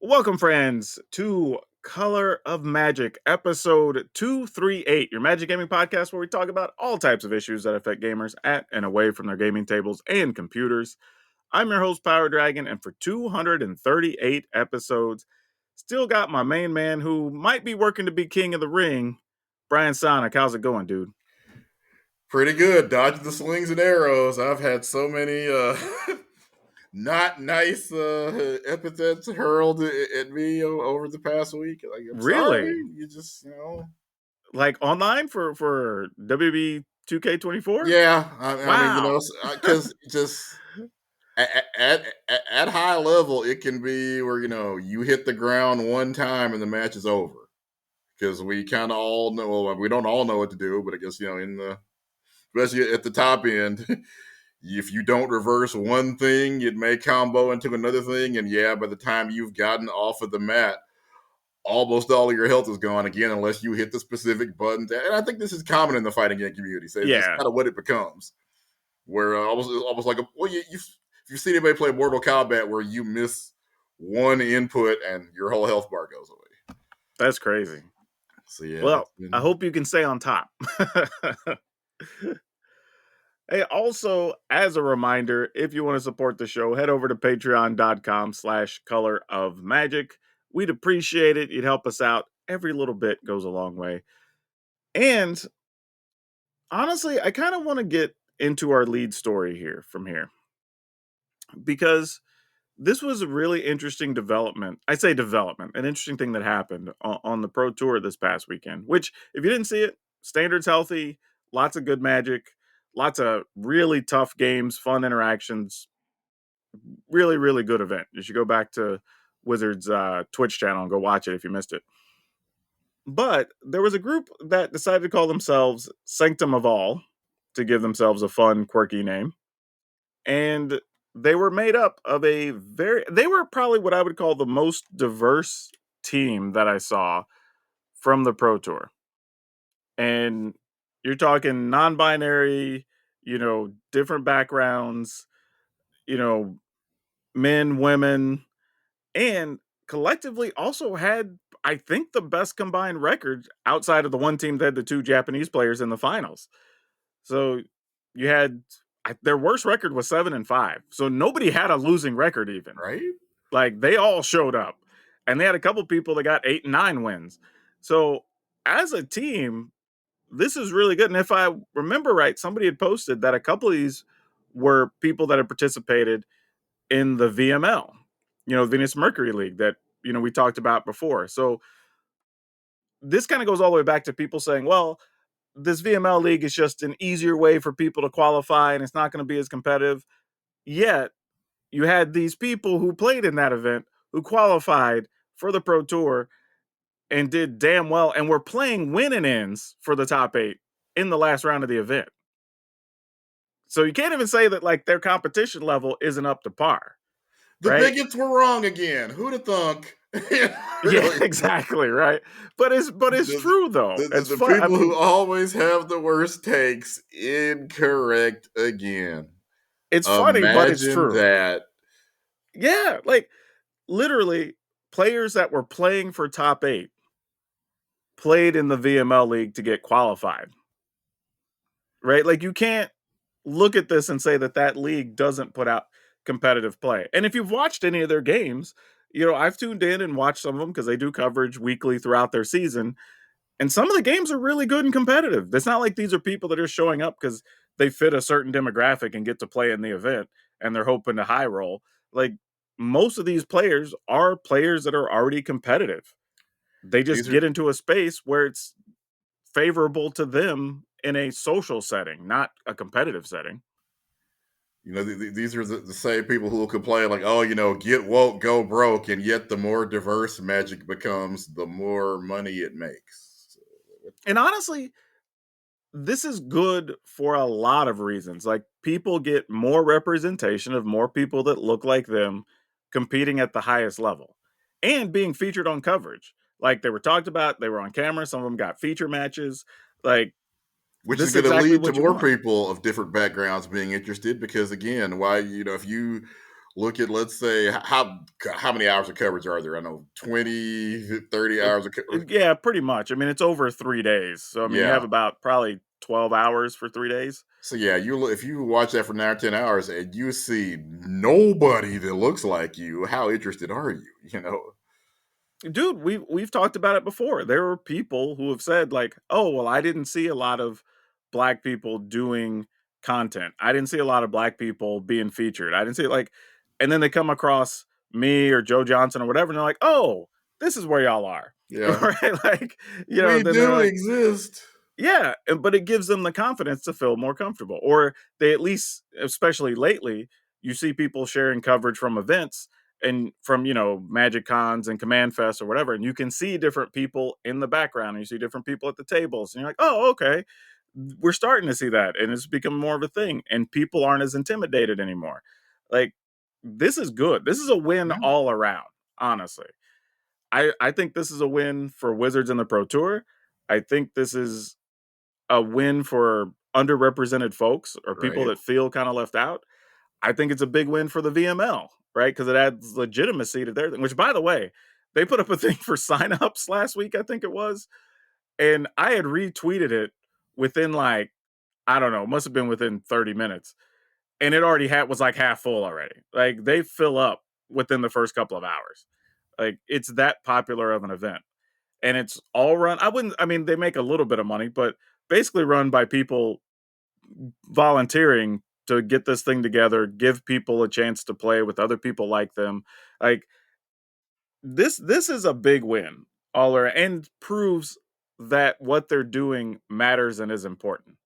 Welcome, friends, to Color of Magic, episode 238, your Magic Gaming podcast where we talk about all types of issues that affect gamers at and away from their gaming tables and computers. I'm your host, PowrDragn, and for 238 episodes, still got my main man who might be working to be king of the ring, Brian Sonic. How's it going, dude? Pretty good. Dodging the slings and arrows. I've had so many not nice epithets hurled at me over the past week. Like, I'm sorry. Really? You just, Like online for WB 2K24? Yeah. I mean, Wow. because just at high level, it can be where, you hit the ground one time and the match is over. Because we kind of all know, well, we don't all know what to do, but I guess, especially at the top end, if you don't reverse one thing, it may combo into another thing. And yeah, by the time you've gotten off of the mat, almost all of your health is gone again, unless you hit the specific buttons. And I think this is common in the fighting game community. So it's just Yeah. kind of what it becomes. Where almost like, if you see anybody play Mortal Kombat where you miss one input and your whole health bar goes away. That's crazy. So yeah. Well, I hope you can stay on top. Hey, also, as a reminder, if you want to support the show, head over to patreon.com/color of magic. We'd appreciate it. You'd help us out. Every little bit goes a long way. And honestly, I kind of want to get into our lead story here from here because this was a really interesting development. I say development, an interesting thing that happened on the Pro Tour this past weekend, which, if you didn't see it, standards healthy, lots of good magic, lots of really tough games, fun interactions, really, really good event. You should go back to Wizards Twitch channel and go watch it if you missed it. But there was a group that decided to call themselves Sanctum of All to give themselves a fun, quirky name. And they were made up of they were probably what I would call the most diverse team that I saw from the Pro Tour. And you're talking non-binary, different backgrounds, men, women, and collectively also had, I think, the best combined record outside of the one team that had the two Japanese players in the finals. So you had their worst record was 7-5. So nobody had a losing record even. Right? Like they all showed up. And they had a couple people that got 8 and 9 wins. So as a team, this is really good. And if I remember right, somebody had posted that a couple of these were people that had participated in the VML, Venus Mercury League that, we talked about before. So this kind of goes all the way back to people saying, well, this VML league is just an easier way for people to qualify and it's not going to be as competitive. Yet you had these people who played in that event who qualified for the Pro Tour and did damn well and were playing win and ends for the top 8 in the last round of the event. So you can't even say that like their competition level isn't up to par. The right? bigots were wrong again. Who'd have thunk? Yeah, exactly, right. But it's true though. It's the fun. people who always have the worst takes, incorrect again. It's funny, but it's Imagine true. that. Yeah, like literally players that were playing for top 8 played in the VML league to get qualified. Right? Like you can't look at this and say that league doesn't put out competitive play. And if you've watched any of their games, I've tuned in and watched some of them because they do coverage weekly throughout their season. And some of the games are really good and competitive. It's not like these are people that are showing up because they fit a certain demographic and get to play in the event and they're hoping to high roll. Like most of these players are players that are already competitive. They just get into a space where it's favorable to them in a social setting, not a competitive setting. These are the same people who will complain like, oh, get woke, go broke. And yet the more diverse Magic becomes, the more money it makes. And honestly, this is good for a lot of reasons. Like people get more representation of more people that look like them competing at the highest level and being featured on coverage. Like they were talked about, they were on camera, some of them got feature matches. Like which this is is going to exactly lead to what you more want. people of different backgrounds being interested because again, why, if you look at, let's say, how many hours of coverage are there? I know 20, 30 It hours of coverage. yeah, pretty much. I mean, it's over 3 days. So, I mean, you have Yeah. about probably 12 hours for 3 days. So yeah, if you watch that for 9 or 10 hours and you see nobody that looks like you, how interested are you? You know? Dude, we've talked about it before. There are people who have said like, "Oh, well, I didn't see a lot of black people doing content. I didn't see a lot of black people being featured. I didn't see like," and then they come across me or Joe Johnson or whatever, and they're like, "Oh, this is where y'all are." Yeah. Right? Like, We then they're do like, exist. yeah, but it gives them the confidence to feel more comfortable. Or they at least, especially lately, you see people sharing coverage from events and from, Magic Cons and Command Fest or whatever, and you can see different people in the background and you see different people at the tables. And you're like, oh, okay. We're starting to see that. And it's become more of a thing. And people aren't as intimidated anymore. Like, this is good. This is a win Yeah. all around, honestly. I think this is a win for Wizards and the Pro Tour. I think this is a win for underrepresented folks or people Right. that feel kind of left out. I think it's a big win for the VML, right? Because it adds legitimacy to their thing. Which, by the way, they put up a thing for signups last week, I think it was, and I had retweeted it within like I don't know, must have been within 30 minutes, and it already was like half full already. Like they fill up within the first couple of hours. Like it's that popular of an event, and it's all run. I wouldn't. I mean, they make a little bit of money, but basically run by people volunteering to get this thing together, give people a chance to play with other people like them. Like this is a big win all around and proves that what they're doing matters and is important.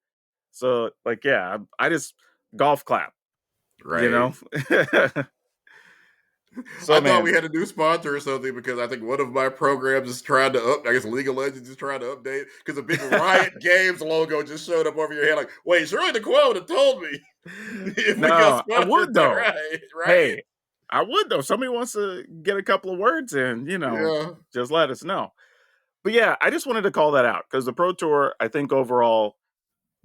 So like yeah, I just golf clap, you Right. know? I So thought man, we had a new sponsor or something because I think one of my programs is trying to I guess League of Legends is trying to update because a big Riot Games logo just showed up over your head. Like, wait, surely the quote have told me if we got no, I sponsored would by though. Riot, right? Hey, I would though. Somebody wants to get a couple of words in, Yeah. just let us know. But yeah, I just wanted to call that out because the Pro Tour, I think overall,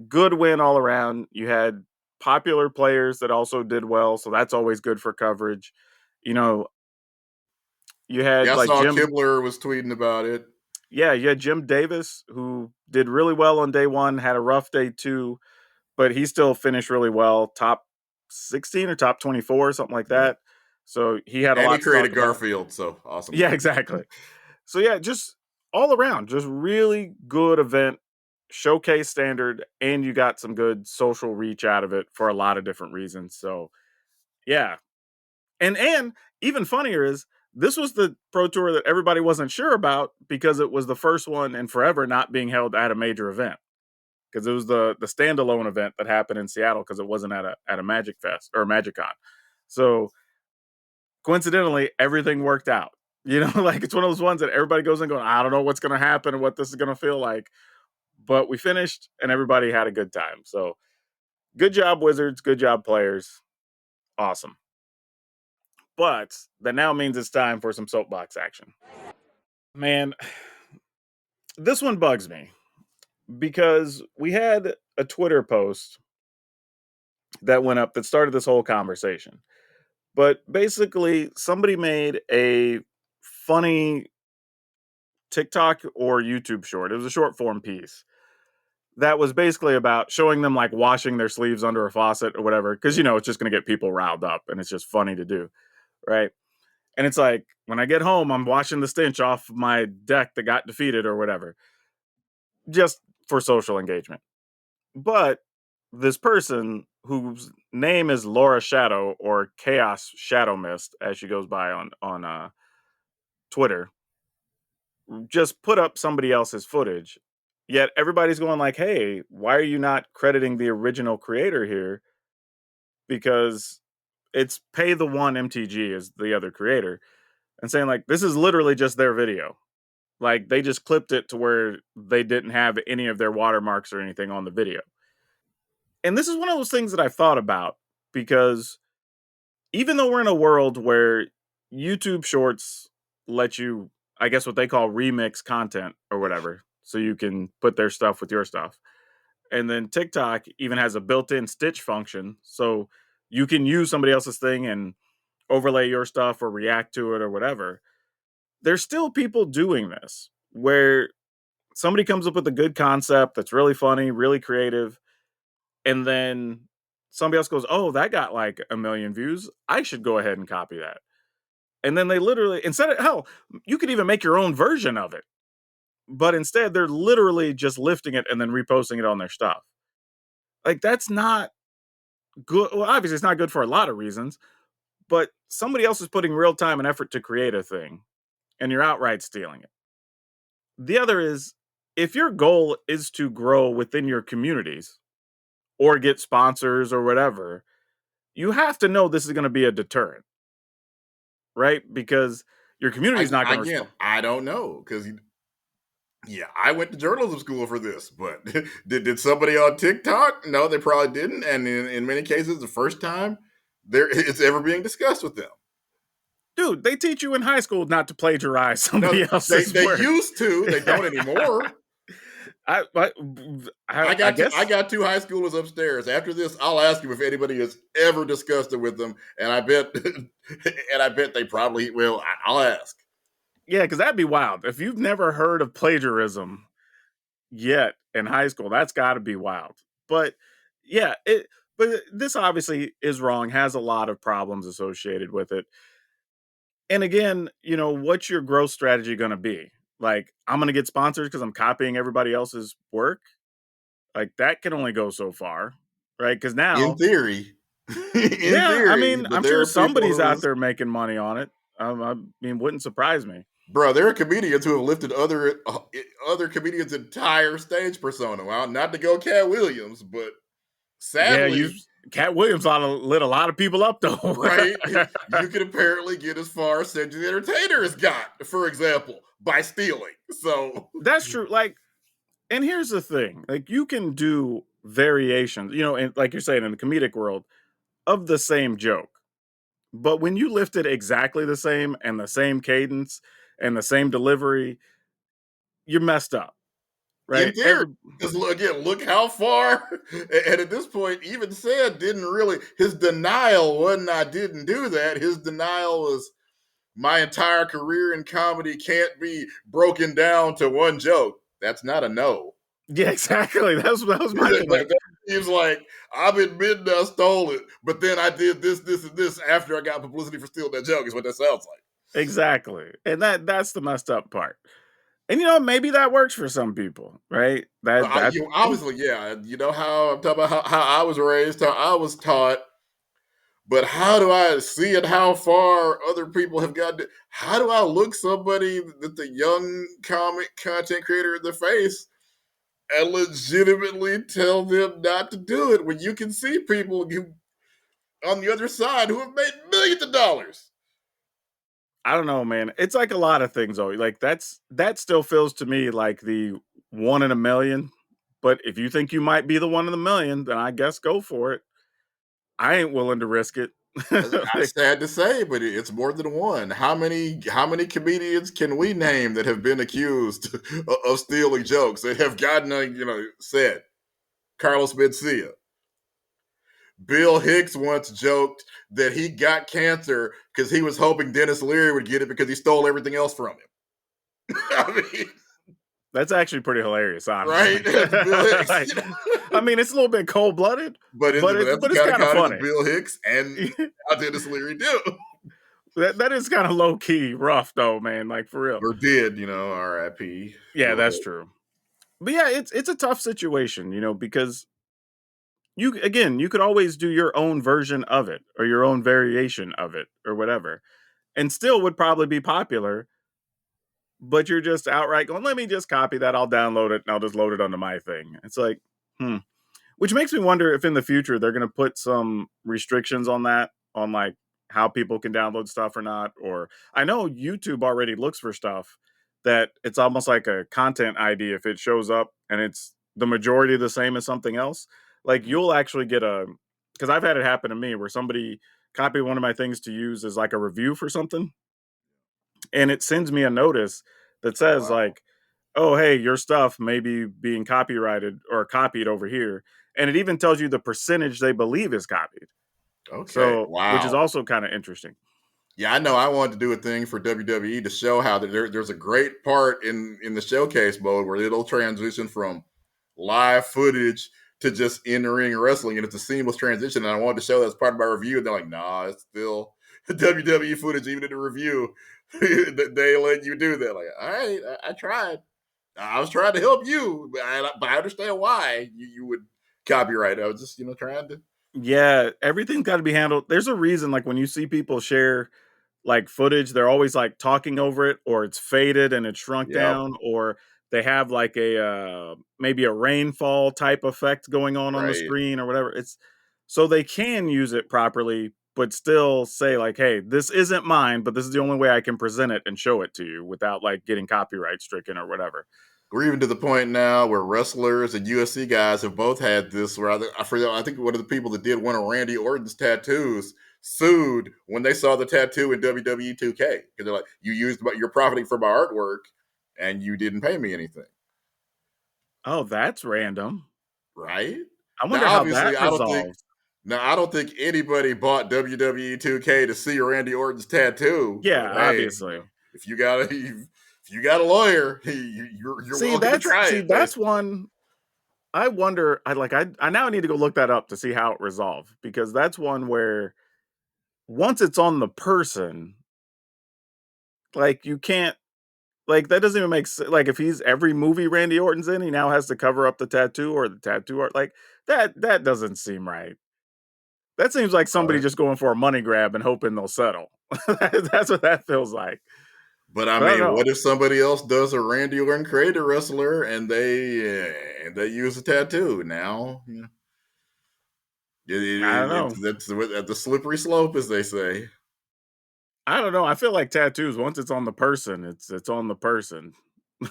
good win all around. You had popular players that also did well, so that's always good for coverage. You know, you Yeah, had I like saw Jim, Kibler was tweeting about it. yeah, you had Jim Davis who did really well on day one, had a rough day two, but he still finished really well, top 16 or top 24, something like Yeah. that. So he had a And he lot to talk created about. Garfield, so awesome Yeah, work. exactly. So yeah, just all around, just really good event, showcase standard, and you got some good social reach out of it for a lot of different reasons. So yeah, and even funnier is this was the pro tour that everybody wasn't sure about because it was the first one in forever not being held at a major event because it was the standalone event that happened in Seattle because it wasn't at a Magic Fest or Magic Con. So coincidentally, everything worked out. Like it's one of those ones that everybody goes in going, I don't know what's going to happen and what this is going to feel like, but we finished and everybody had a good time. So good job, Wizards. Good job, players. Awesome. But that now means it's time for some soapbox action. Man, this one bugs me because we had a Twitter post that went up that started this whole conversation. But basically, somebody made a funny TikTok or YouTube short. It was a short form piece that was basically about showing them like washing their sleeves under a faucet or whatever, because it's just going to get people riled up and it's just funny to do, right? And it's like when I get home, I'm washing the stench off my deck that got defeated or whatever, just for social engagement. But this person whose name is Laura Shadow or Chaos Shadow Mist, as she goes by on Twitter, just put up somebody else's footage. Yet everybody's going like, "Hey, why are you not crediting the original creator here?" Because it's Pay the One MTG is the other creator, and saying like, "This is literally just their video. Like they just clipped it to where they didn't have any of their watermarks or anything on the video." And this is one of those things that I've thought about because even though we're in a world where YouTube Shorts let you, I guess what they call remix content or whatever, so you can put their stuff with your stuff. And then TikTok even has a built-in stitch function, so you can use somebody else's thing and overlay your stuff or react to it or whatever. There's still people doing this where somebody comes up with a good concept that's really funny, really creative, and then somebody else goes, "Oh, that got like a million views. I should go ahead and copy that." And then they literally, instead of hell, you could even make your own version of it. But instead, they're literally just lifting it and then reposting it on their stuff. Like that's not good. Well, obviously, it's not good for a lot of reasons, but somebody else is putting real time and effort to create a thing, and you're outright stealing it. The other is if your goal is to grow within your communities or get sponsors or whatever, you have to know this is going to be a deterrent, right? Because your community is not going to Again, respond. I don't know because yeah, I went to journalism school for this, but did somebody on TikTok? No, they probably didn't. And in many cases, the first time it's ever being discussed with them. Dude, they teach you in high school not to plagiarize No, somebody else's they work. used to. They don't anymore. I, I, I I guess, got two high schoolers upstairs. After this, I'll ask you if anybody has ever discussed it with them, and I bet and I bet they probably will. I'll ask. yeah, because that'd be wild. If you've never heard of plagiarism yet in high school, that's got to be wild. But yeah, but this obviously is wrong, has a lot of problems associated with it. And again, what's your growth strategy going to be? Like, I'm going to get sponsors because I'm copying everybody else's work. Like, that can only go so far, right? Because In now, theory, in yeah, I theory, mean, but I'm there sure are people somebody's who out there making money on it. I mean, wouldn't surprise me. bro, there are comedians who have lifted other comedians' entire stage persona. Well, not to go Cat Williams, but Yeah, sadly, Cat Williams lit a lot of people up though. right, you can apparently get as far as Cedric the Entertainer has got, for example, by stealing. So That's true. Like, and here's the thing: like, you can do variations, and like you're saying in the comedic world of the same joke. But when you lift it exactly the same and the same cadence and the same delivery, you're messed up, in right? theory, because again, look how far. And at this point, even said didn't really. His denial wasn't I didn't do that. His denial was my entire career in comedy can't be broken down to one joke. That's not a no. Yeah, exactly. That was my thing. Like, That seems like I'm admitting I stole it, but then I did this, this, and this after I got publicity for stealing that joke. Is what that sounds like. exactly, and that's the messed up part. And maybe that works for some people, right? That You obviously, yeah. You know how I'm talking about how I was raised, how I was taught. But how do I see it? How far other people have gotten? How do I look somebody that the young comic content creator in the face and legitimately tell them not to do it when you can see people on the other side who have made millions of dollars? I don't know, man. It's like a lot of things though. Like that still feels to me like the one in a million. But if you think you might be the one in a million, then I guess go for it. I ain't willing to risk it. Like, Sad to say, but it's more than one. How many comedians can we name that have been accused of stealing jokes that have gotten said? Carlos Mencia. Bill Hicks once joked that he got cancer because he was hoping Dennis Leary would get it because he stole everything else from him. I mean, that's actually pretty hilarious, honestly. right? That's Bill Hicks. Like, I mean, it's a little bit cold blooded, but But it's that's but the it's kind of kind of comedy that funny. Bill Hicks and how Dennis Leary do. That is kind of low key rough though, man. Like for real. Or did, R.I.P. Yeah, But that's true. But yeah, it's a tough situation, because you could always do your own version of it or your own variation of it or whatever, and still would probably be popular. But you're just outright going, let me just copy that. I'll download it and I'll just load it onto my thing. It's like, hmm. Which makes me wonder if in the future they're going to put some restrictions on that, on like how people can download stuff or not. Or I know YouTube already looks for stuff that it's almost like a content ID if it shows up and it's the majority the same as something else. Like you'll actually get because I've had it happen to me where somebody copied one of my things to use as like a review for something, and it sends me a notice that oh says wow, like, "Oh, hey, your stuff may be being copyrighted or copied over here," and it even tells you the percentage they believe is copied. okay, So, which is wow. also kind of interesting. Yeah, I know. I wanted to do a thing for WWE to show how there's a great part in the showcase mode where it'll transition from live footage to just in ring wrestling, and it's a seamless transition. And I wanted to show that as part of my review, and they're like, "Nah, it's still WWE footage, even in the review. They let you do that." Like, all right, I tried. I was trying to help you, but I understand why you would copyright. I was just trying to. Yeah, everything's got to be handled. There's a reason, like when you see people share like footage, they're always like talking over it, or it's faded and it's shrunk Yep. down, or they have like a maybe a rainfall type effect going on the Right. screen or whatever. It's so they can use it properly, but still say like, "Hey, this isn't mine, but this is the only way I can present it and show it to you without like getting copyright stricken or whatever." We're even to the point now where wrestlers and UFC guys have both had this. Where I think one of the people that did one of Randy Orton's tattoos sued when they saw the tattoo in WWE 2K because they're like, you're profiting from my artwork, and you didn't pay me anything, Oh, that's random. right? I Now, wonder how obviously, that resolves. I don't think anybody bought WWE 2K to see Randy Orton's tattoo. Yeah, But hey, obviously. if you got a if you got a lawyer, you're welcome to try See, it. But that's one I wonder. I now need to go look that up to see how it resolved, because that's one where once it's on the person, like you can't like that doesn't even make sense. Like if he's every movie Randy Orton's in, he now has to cover up the tattoo or the tattoo art. Like that doesn't seem right. That seems like somebody just going for a money grab and hoping they'll settle. That's what that feels like. But I But I don't mean, know. what if somebody else does a Randy Orton creator wrestler and they use a tattoo? Now, I don't know. that's at the slippery slope, as they say. I don't know. I feel like tattoos, once it's on the person, it's on the person.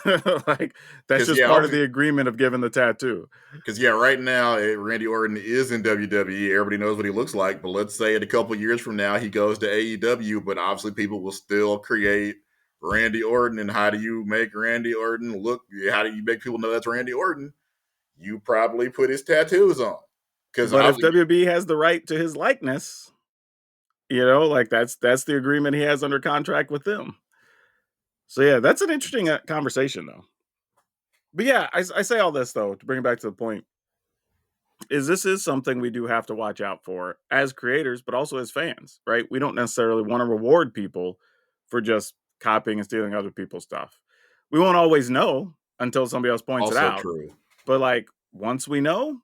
Like that's Because just yeah, part of the agreement of giving the tattoo. because yeah, right now Randy Orton is in WWE. Everybody knows what he looks like. But let's say in a couple of years from now he goes to AEW, but obviously people will still create Randy Orton. And how do you make Randy Orton look? How do you make people know that's Randy Orton? You probably put his tattoos on because But if obviously. WB has the right to his likeness, like that's the agreement he has under contract with them. So yeah, that's an interesting conversation though. But yeah, I say all this though to bring it back to the point is this is something we do have to watch out for as creators, but also as fans, right? We don't necessarily want to reward people for just copying and stealing other people's stuff. We won't always know until somebody else points it Also out. true. But like once we know,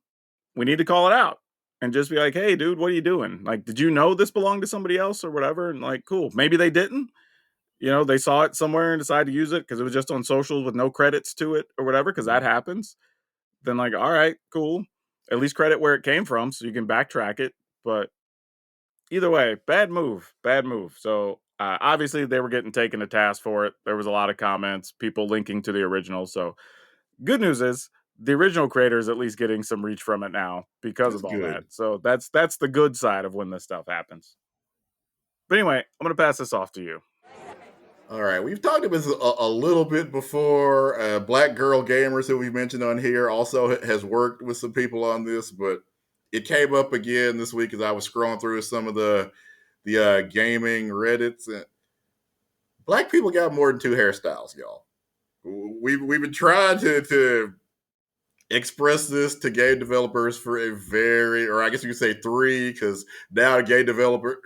we need to call it out and just be like, "Hey, dude, what are you doing? Like, did you know this belonged to somebody else or whatever?" And like, cool. Maybe they didn't. They saw it somewhere and decided to use it because it was just on socials with no credits to it or whatever, because that Mhm. happens. Then like, all right, cool. At least credit where it came from so you can backtrack it. But either way, bad move, bad move. So obviously they were getting taken to task for it. There was a lot of comments, people linking to the original. So good news is the original creator is at least getting some reach from it now because That's of all that. good. So that's the good side of when this stuff happens. But anyway, I'm gonna pass this off to you. All right, we've talked about this a little bit before. Black Girl Gamers, who we've mentioned on here, also has worked with some people on this, but it came up again this week as I was scrolling through some of the gaming Reddits. And black people got more than two hairstyles, y'all. We've been trying to express this to game developers for a very, or I guess you could say three, because now game developers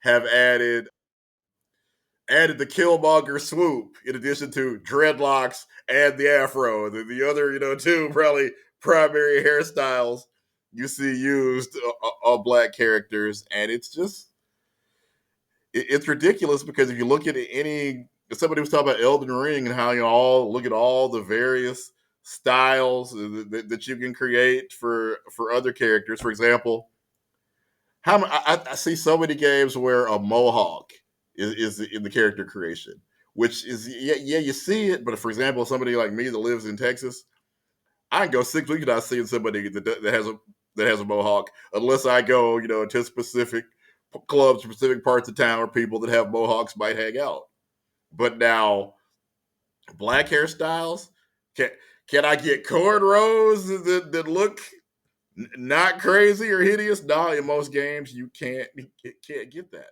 have added the Killmonger swoop in addition to dreadlocks and the afro. The other, two probably primary hairstyles you see used on black characters, and it's ridiculous because if you look at somebody was talking about Elden Ring and how all look at all the various styles that you can create for other characters. For example, I see so many games where a mohawk is in the character creation, which is yeah you see it, but for example, somebody like me that lives in Texas, I can go 6 weeks without seeing somebody that has a mohawk unless I go to specific clubs, specific parts of town where people that have mohawks might hang out. But now black hairstyles, can can I get cornrows that look not crazy or hideous? No, in most games you can't get that.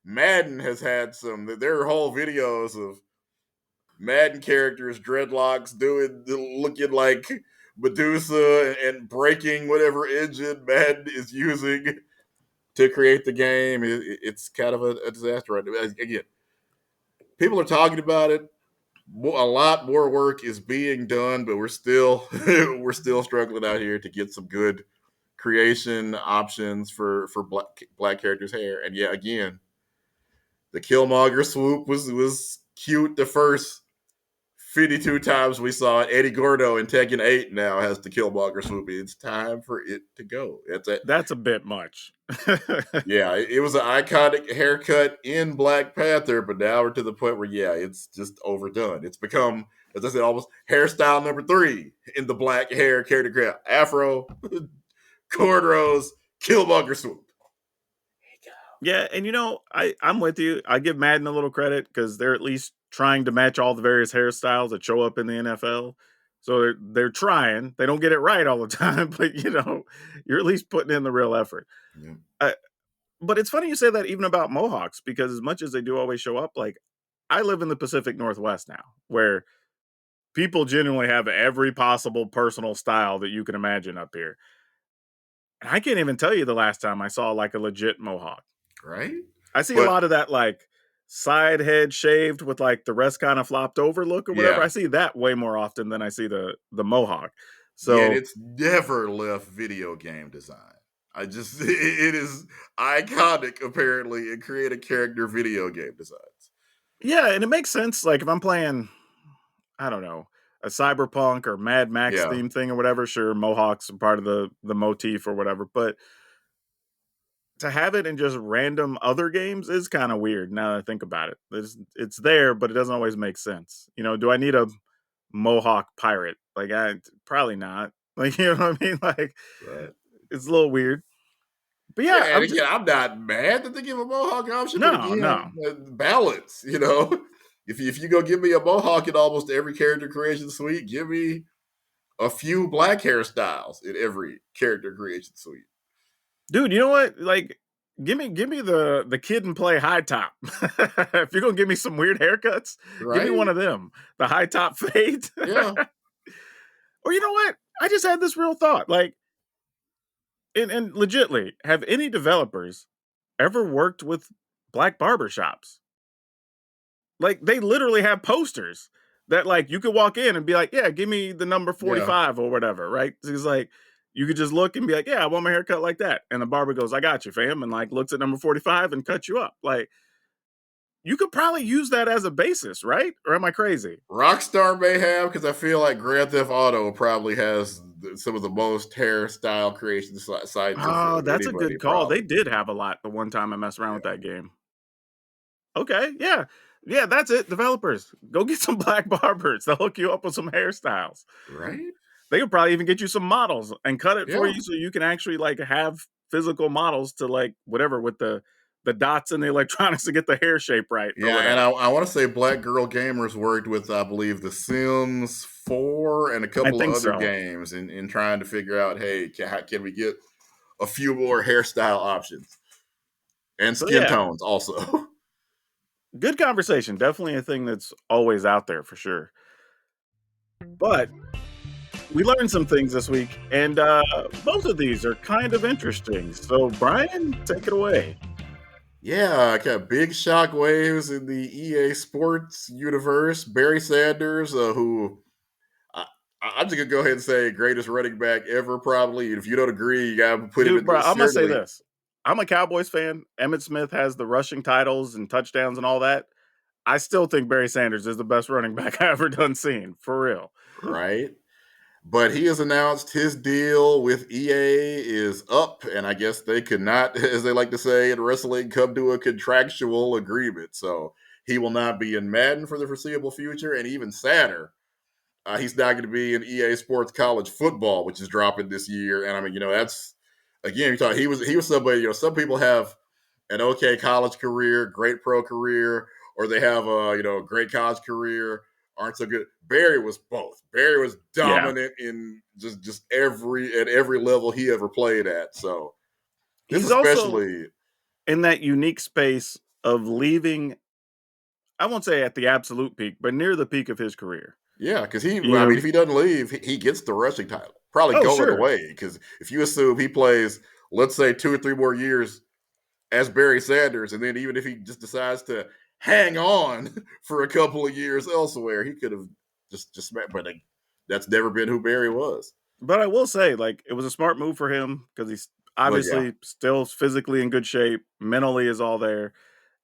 Madden has had some. There are whole videos of Madden characters, dreadlocks, looking like Medusa and breaking whatever engine Madden is using to create the game. It's kind of a disaster right now. Again, people are talking about it. A lot more work is being done, but we're still we're still struggling out here to get some good creation options for black characters' hair. And yeah, again, the Killmonger swoop was cute the first 52 times we saw it. Eddie Gordo in Tekken 8 now has the Killmonger swoop. It's time for it to go. It's a That's a bit much. Yeah, it was an iconic haircut in Black Panther, but now we're to the point where, yeah, it's just overdone. It's become, as I said, almost hairstyle number 3 in the black hair character. Afro, cornrows, Killmonger swoop. Yeah, and I'm with you. I give Madden a little credit because they're at least trying to match all the various hairstyles that show up in the NFL. So they're trying. They don't get it right all the time, but you're at least putting in the real effort. Yeah. Uh, but it's funny you say that even about Mohawks because as much as they do always show up, like I live in the Pacific Northwest now, where people genuinely have every possible personal style that you can imagine up here. And I can't even tell you the last time I saw like a legit Mohawk. Right? I see a But lot of that like side head shaved with like the rest kind of flopped over look or whatever. I yeah, see that way more often than I see the mohawk. yet So it's never left video game design. I just, it is iconic apparently in creating character video game designs. yeah, and it makes sense. Like if I'm playing, I don't know, a cyberpunk or Mad Max Yeah, theme thing or whatever, sure, mohawks are part of the motif or whatever. But to have it in just random other games is kind of weird now that I think about it. It's there, but it doesn't always make sense. Do I need a Mohawk pirate? Like I probably not. Like you know what I mean? Like right. it's a little weird. But Yeah, yeah, and I'm just again, I'm not mad that they give a mohawk option, but no, again, no. balance. If you go give me a mohawk in almost every character creation suite, give me a few black hairstyles in every character creation suite. Dude, you know what? Like give me the kid and play high top. If you're gonna give me some weird haircuts, give me one Right? of them. The high top fade. Yeah, Or you know what? I just had this real thought. Like and legitly, have any developers ever worked with black barber shops? Like they literally have posters that like you could walk in and be like, "Yeah, give me the number yeah. 45 or whatever," right? It's like you could just look and be like, "Yeah, I want my haircut like that." And the barber goes, "I got you, fam," and like looks at number 45 and cuts you up. Like you could probably use that as a basis, right? Or am I crazy? Rockstar may have, because I feel like Grand Theft Auto probably has some of the most hairstyle creation sites of Oh, that's a anybody, good call. They probably. did have a lot the one time I messed around with Yeah, that game. Okay, yeah. Yeah, that's it. Developers, go get some black barbers. They'll hook you up with some hairstyles. right? They could probably even get you some models and cut it for Yeah. you so you can actually like have physical models to like whatever with the dots and the electronics to get the hair shape right or Yeah, and whatever. I want to say Black Girl Gamers worked with, I believe, The Sims 4 and a I couple of think other so. games in trying to figure out, hey, can we get a few more hairstyle options and So skin yeah, tones also? good conversation. Definitely a thing that's always out there for sure. But we learned some things this week, and both of these are kind of interesting. So Brian, take it away. Yeah, kind of big shock waves in the EA Sports universe. Barry Sanders, who I, I'm just gonna go ahead and say greatest running back ever, probably. If you don't agree, you gotta put him Dude, in. bro, I'm gonna say Certainly, this. I'm a Cowboys fan. Emmett Smith has the rushing titles and touchdowns and all that. I still think Barry Sanders is the best running back I ever done seen, for real. right? But he has announced his deal with EA is up, and I guess they could not, as they like to say in wrestling, come to a contractual agreement. So he will not be in Madden for the foreseeable future, and even sadder, he's not going to be in EA Sports College Football, which is dropping this year. And I mean, that's again, you talk. He was somebody. Some people have an okay college career, great pro career, or they have a great college career, aren't so good. Barry was both. Barry was Yeah. dominant in just every level he ever played at. So this He's also especially, in that unique space of leaving, I won't say at the absolute peak, but near the peak of his career. Yeah, because You I mean, know, if he doesn't leave, he gets the rushing title. Probably oh going sure, away. Because if you assume he plays, let's say 2 or 3 more years as Barry Sanders, and then even if he just decides to hang on for a couple of years elsewhere, he could have just met. But that's never been who Barry was. but I will say, like, it was a smart move for him because he's Well, yeah, obviously still physically in good shape, mentally is all there.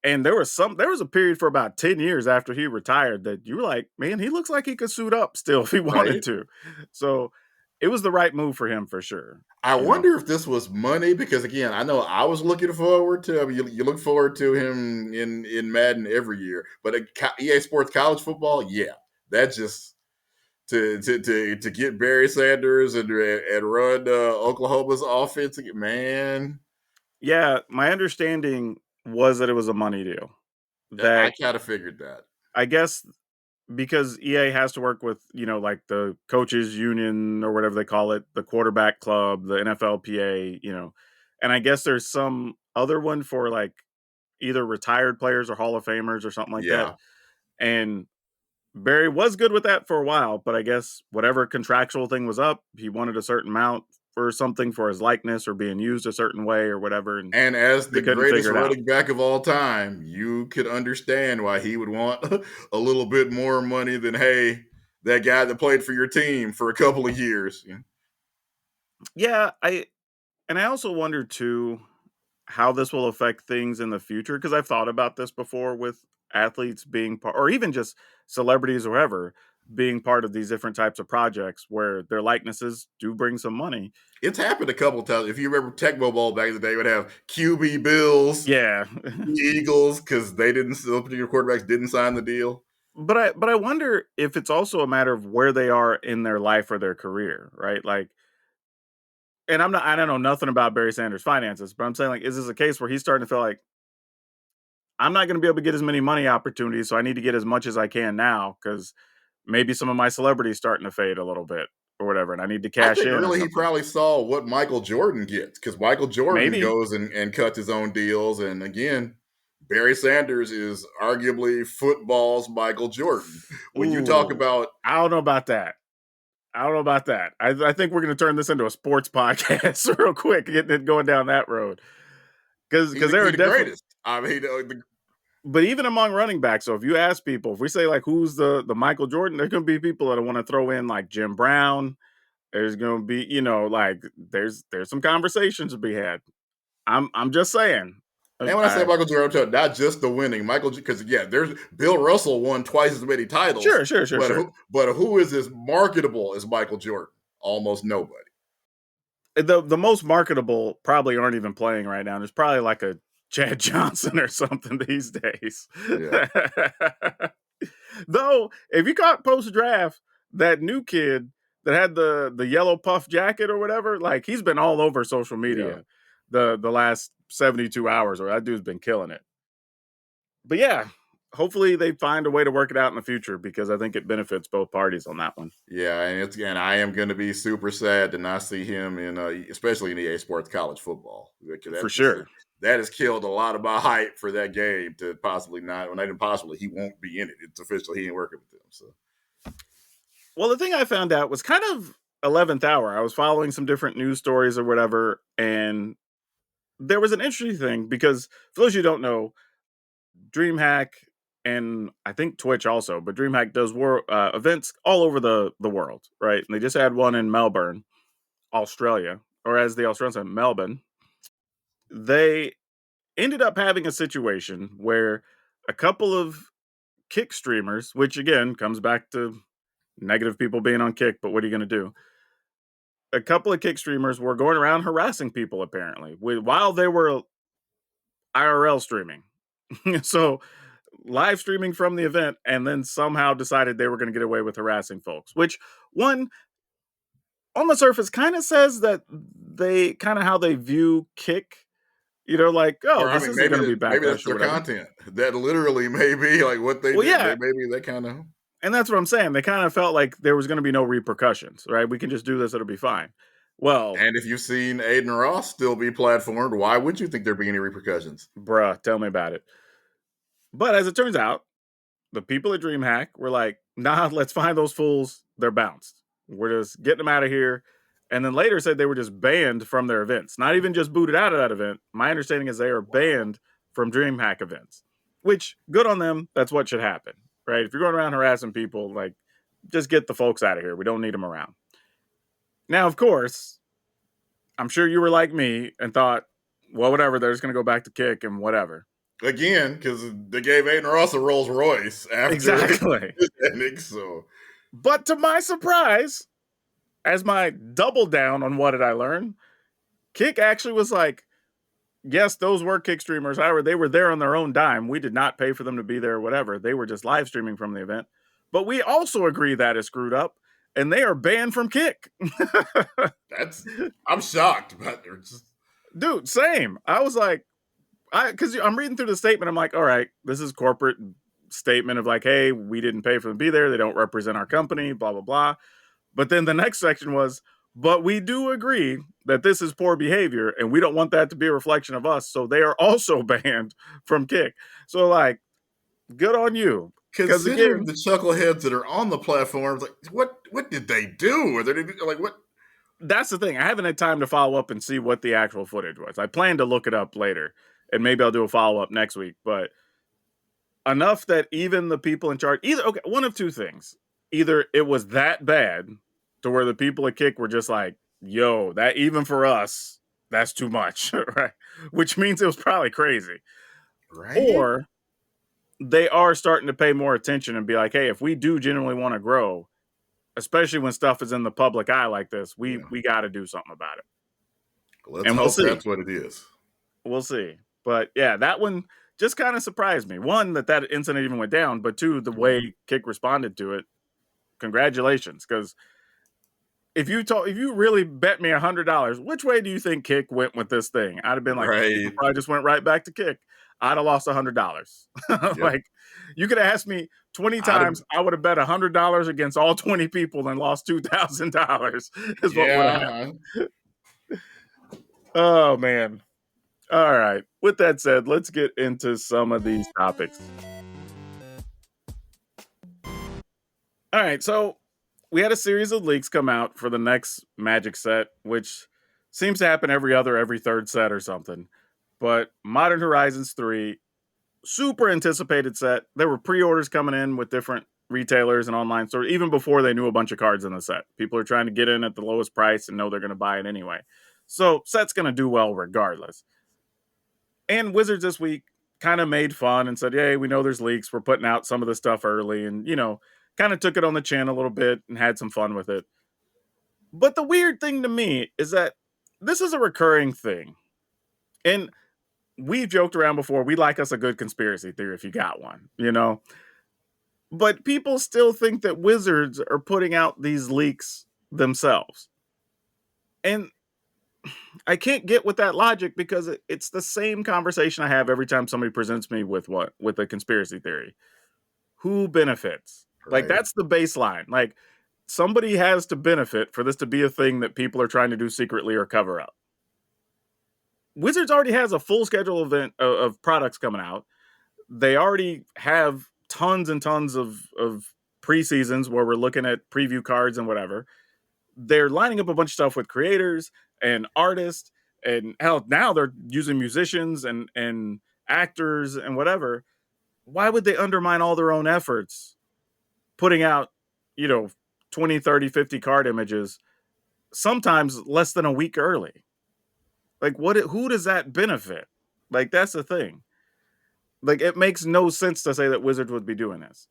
And there was a period for about 10 years after he retired that you were like, "Man, he looks like he could suit up still if he wanted right. to." So, it was the right move for him for sure, I you know? wonder if this was money because again, I know I was looking forward to. I mean, you look forward to him in Madden every year, but EA Sports College Football, yeah, that just to get Barry Sanders and run Oklahoma's offense, man. Yeah, my understanding was that it was a money deal. I That kind of figured that. I guess because EA has to work with, like the coaches union or whatever they call it, the quarterback club, the NFLPA, and I guess there's some other one for like either retired players or Hall of Famers or something like that. Yeah, And Barry was good with that for a while, but I guess whatever contractual thing was up, he wanted a certain amount for something for his likeness or being used a certain way or whatever, and and as the they couldn't greatest figure it out. running back of all time, you could understand why he would want a little bit more money than that guy that played for your team for a couple of years. Yeah, I also wonder too how this will affect things in the future because I've thought about this before with athletes being part, or even just celebrities or whoever being part of these different types of projects where their likenesses do bring some money. It's happened a couple of times. If you remember Tecmo Bowl back in the day, would have QB Bills, Yeah. Eagles, because those particular quarterbacks didn't sign the deal. But I wonder if it's also a matter of where they are in their life or their career, right? Like, and I don't know nothing about Barry Sanders' finances, but I'm saying like, is this a case where he's starting to feel like I'm not going to be able to get as many money opportunities, so I need to get as much as I can now because maybe some of my celebrities starting to fade a little bit or whatever, and I need to I cash think in or really he something. probably saw what Michael Jordan gets because Michael Jordan Maybe. goes and cuts his own deals. And again, Barry Sanders is arguably football's Michael Jordan. When you talk Ooh, about, I don't know about that. I don't know about that. I think we're going to turn this into a sports podcast real quick, getting it going down that road because there he are the definitely. greatest. I mean, But even among running backs, so if you ask people, if we say like who's the Michael Jordan, there's gonna be people that want to throw in like Jim Brown. There's gonna be, like there's some conversations to be had. I'm just saying. and when I say Michael Jordan, I'm talking not just the winning Michael, because yeah, there's Bill Russell won twice as many titles, Sure, sure, sure, sure. but who is as marketable as Michael Jordan? Almost nobody. The most marketable probably aren't even playing right now. There's probably like a Chad Johnson or something these days. Yeah, Though, if you caught post draft, that new kid that had the yellow puff jacket or whatever, like he's been all over social yeah. media the last 72 hours, or that dude's been killing it. But yeah, hopefully they find a way to work it out in the future because I think it benefits both parties on that one. Yeah, and I am going to be super sad to not see him in, especially in EA Sports College Football, because For that sure. that has killed a lot of my hype for that game to possibly not, well, not even possibly, he won't be in it. It's official. He ain't working with them. So Well, the thing I found out was kind of 11th hour. I was following some different news stories or whatever, and there was an interesting thing because for those of you who don't know, DreamHack and I think Twitch also, but DreamHack does events all over the world, right? And they just had one in Melbourne, Australia, or as the Australians say, Melbourne. They ended up having a situation where a couple of kick streamers, which again comes back to negative people being on kick, but what are you going to do? A couple of kick streamers were going around harassing people apparently while they were IRL streaming. So live streaming from the event and then somehow decided they were going to get away with harassing folks, which one on the surface kind of says that they kind of how they view kick, like, oh, or I this mean, isn't going to be maybe that's backlash or their whatever. content. That literally may be like what they Well, did. yeah. Maybe that kind of. And that's what I'm saying. They kind of felt like there was going to be no repercussions, right? We can just do this. It'll be fine. Well, And if you've seen Aiden Ross still be platformed, why would you think there'd be any repercussions? bruh, tell me about it. But as it turns out, the people at DreamHack were like, nah, let's find those fools. They're bounced. We're just getting them out of here. And then later said they were just banned from their events. Not even just booted out of that event. My understanding is they are Wow. banned from DreamHack events, which good on them. That's what should happen, right? If you're going around harassing people, like just get the folks out of here. We don't need them around. Now, of course, I'm sure you were like me and thought, well, whatever. They're just going to go back to kick and whatever. Again, because they gave Aiden Ross a Rolls Royce after Exactly. his ending, so But to my surprise, as my double down on what did I learn, Kick actually was like, yes, those were Kick streamers. However, they were there on their own dime. We did not pay for them to be there or whatever. They were just live streaming from the event. But we also agree that is screwed up, and they are banned from Kick. that's I'm shocked, but they're just Dude, same. I was like, because I'm reading through the statement. I'm like, all right, this is corporate statement of like, hey, we didn't pay for them to be there. They don't represent our company, blah, blah, blah. But then the next section was, but we do agree that this is poor behavior and we don't want that to be a reflection of us. So they are also banned from Kick. So, like, good on you. Because considering again, the chuckleheads that are on the platforms. Like, what did they do? Or they like what? that's the thing. I haven't had time to follow up and see what the actual footage was. I plan to look it up later and maybe I'll do a follow up next week. But enough that even the people in charge, either, okay, one of two things. Either it was that bad to where the people at Kick were just like, yo, that even for us, that's too much, right? Which means it was probably crazy. Right? Or they are starting to pay more attention and be like, hey, if we do genuinely want to grow, especially when stuff is in the public eye like this, we Yeah. we got to do something about it. Let's And we'll hope see. that's what it is. We'll see. But yeah, that one just kind of surprised me. One, that incident even went down, but two, the Mhm. way Kick responded to it. Congratulations, because if you really bet me $100, which way do you think Kick went with this thing? I'd have been like, people Right. probably just went right back to Kick. I'd have lost $100. Yep. Like, you could have asked me 20 I'd have, times, I would have bet $100 against all 20 people and lost $2,000 is what would have happened. yeah. Oh man. All right. With that said, let's get into some of these topics. All right, so we had a series of leaks come out for the next Magic set, which seems to happen every other, every third set or something. But Modern Horizons 3, super anticipated set. There were pre-orders coming in with different retailers and online stores, even before they knew a bunch of cards in the set. People are trying to get in at the lowest price and know they're going to buy it anyway. So set's going to do well regardless. And Wizards this week kind of made fun and said, "Hey, we know there's leaks. We're putting out some of the stuff early," and kind of took it on the chin a little bit and had some fun with it. But the weird thing to me is that this is a recurring thing, and we've joked around before. We like us a good conspiracy theory if you got one. But people still think that Wizards are putting out these leaks themselves, and I can't get with that logic because it's the same conversation I have every time somebody presents me with a conspiracy theory. Who benefits? Like Right. that's the baseline. Like somebody has to benefit for this to be a thing that people are trying to do secretly or cover up. Wizards already has a full schedule of products coming out. They already have tons and tons of preseasons where we're looking at preview cards and whatever. They're lining up a bunch of stuff with creators and artists, and hell, now they're using musicians and actors and whatever. Why would they undermine all their own efforts putting out, you know, 20, 30, 50 card images, sometimes less than a week early? Like, who does that benefit? Like, that's the thing. Like, it makes no sense to say that Wizards would be doing this.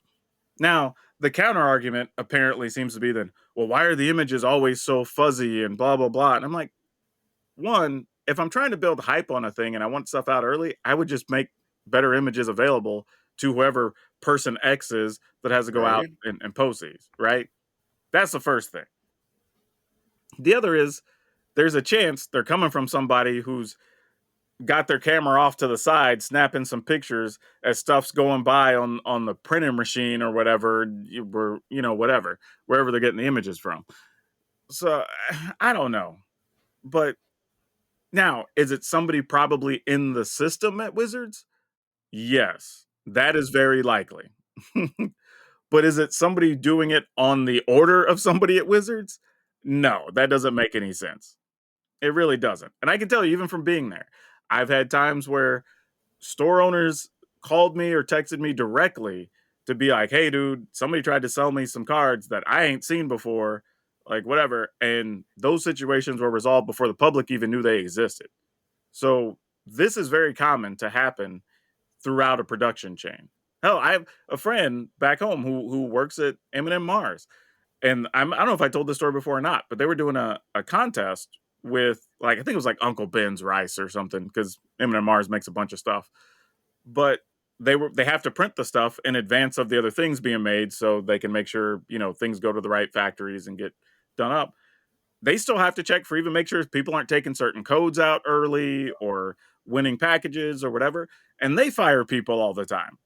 Now, the counter argument apparently seems to be that, well, why are the images always so fuzzy and blah, blah, blah? And I'm like, one, if I'm trying to build hype on a thing and I want stuff out early, I would just make better images available to whoever person X is that has to go out Right. and post these, right? That's the first thing. The other is there's a chance they're coming from somebody who's got their camera off to the side, snapping some pictures as stuff's going by on the printing machine or whatever, whatever, wherever they're getting the images from. So I don't know. But now, is it somebody probably in the system at Wizards? Yes. That is very likely. But is it somebody doing it on the order of somebody at Wizards? No, that doesn't make any sense. It really doesn't. And I can tell you, even from being there, I've had times where store owners called me or texted me directly to be like, "Hey, dude, somebody tried to sell me some cards that I ain't seen before, like whatever." And those situations were resolved before the public even knew they existed. So this is very common to happen throughout a production chain. Hell, I have a friend back home who works at M&M Mars, and I don't know if I told this story before or not, but they were doing a contest with, like, I think it was like Uncle Ben's rice or something, because M&M Mars makes a bunch of stuff. But they have to print the stuff in advance of the other things being made so they can make sure, things go to the right factories and get done up. They still have to check for, even make sure people aren't taking certain codes out early or winning packages or whatever. And they fire people all the time.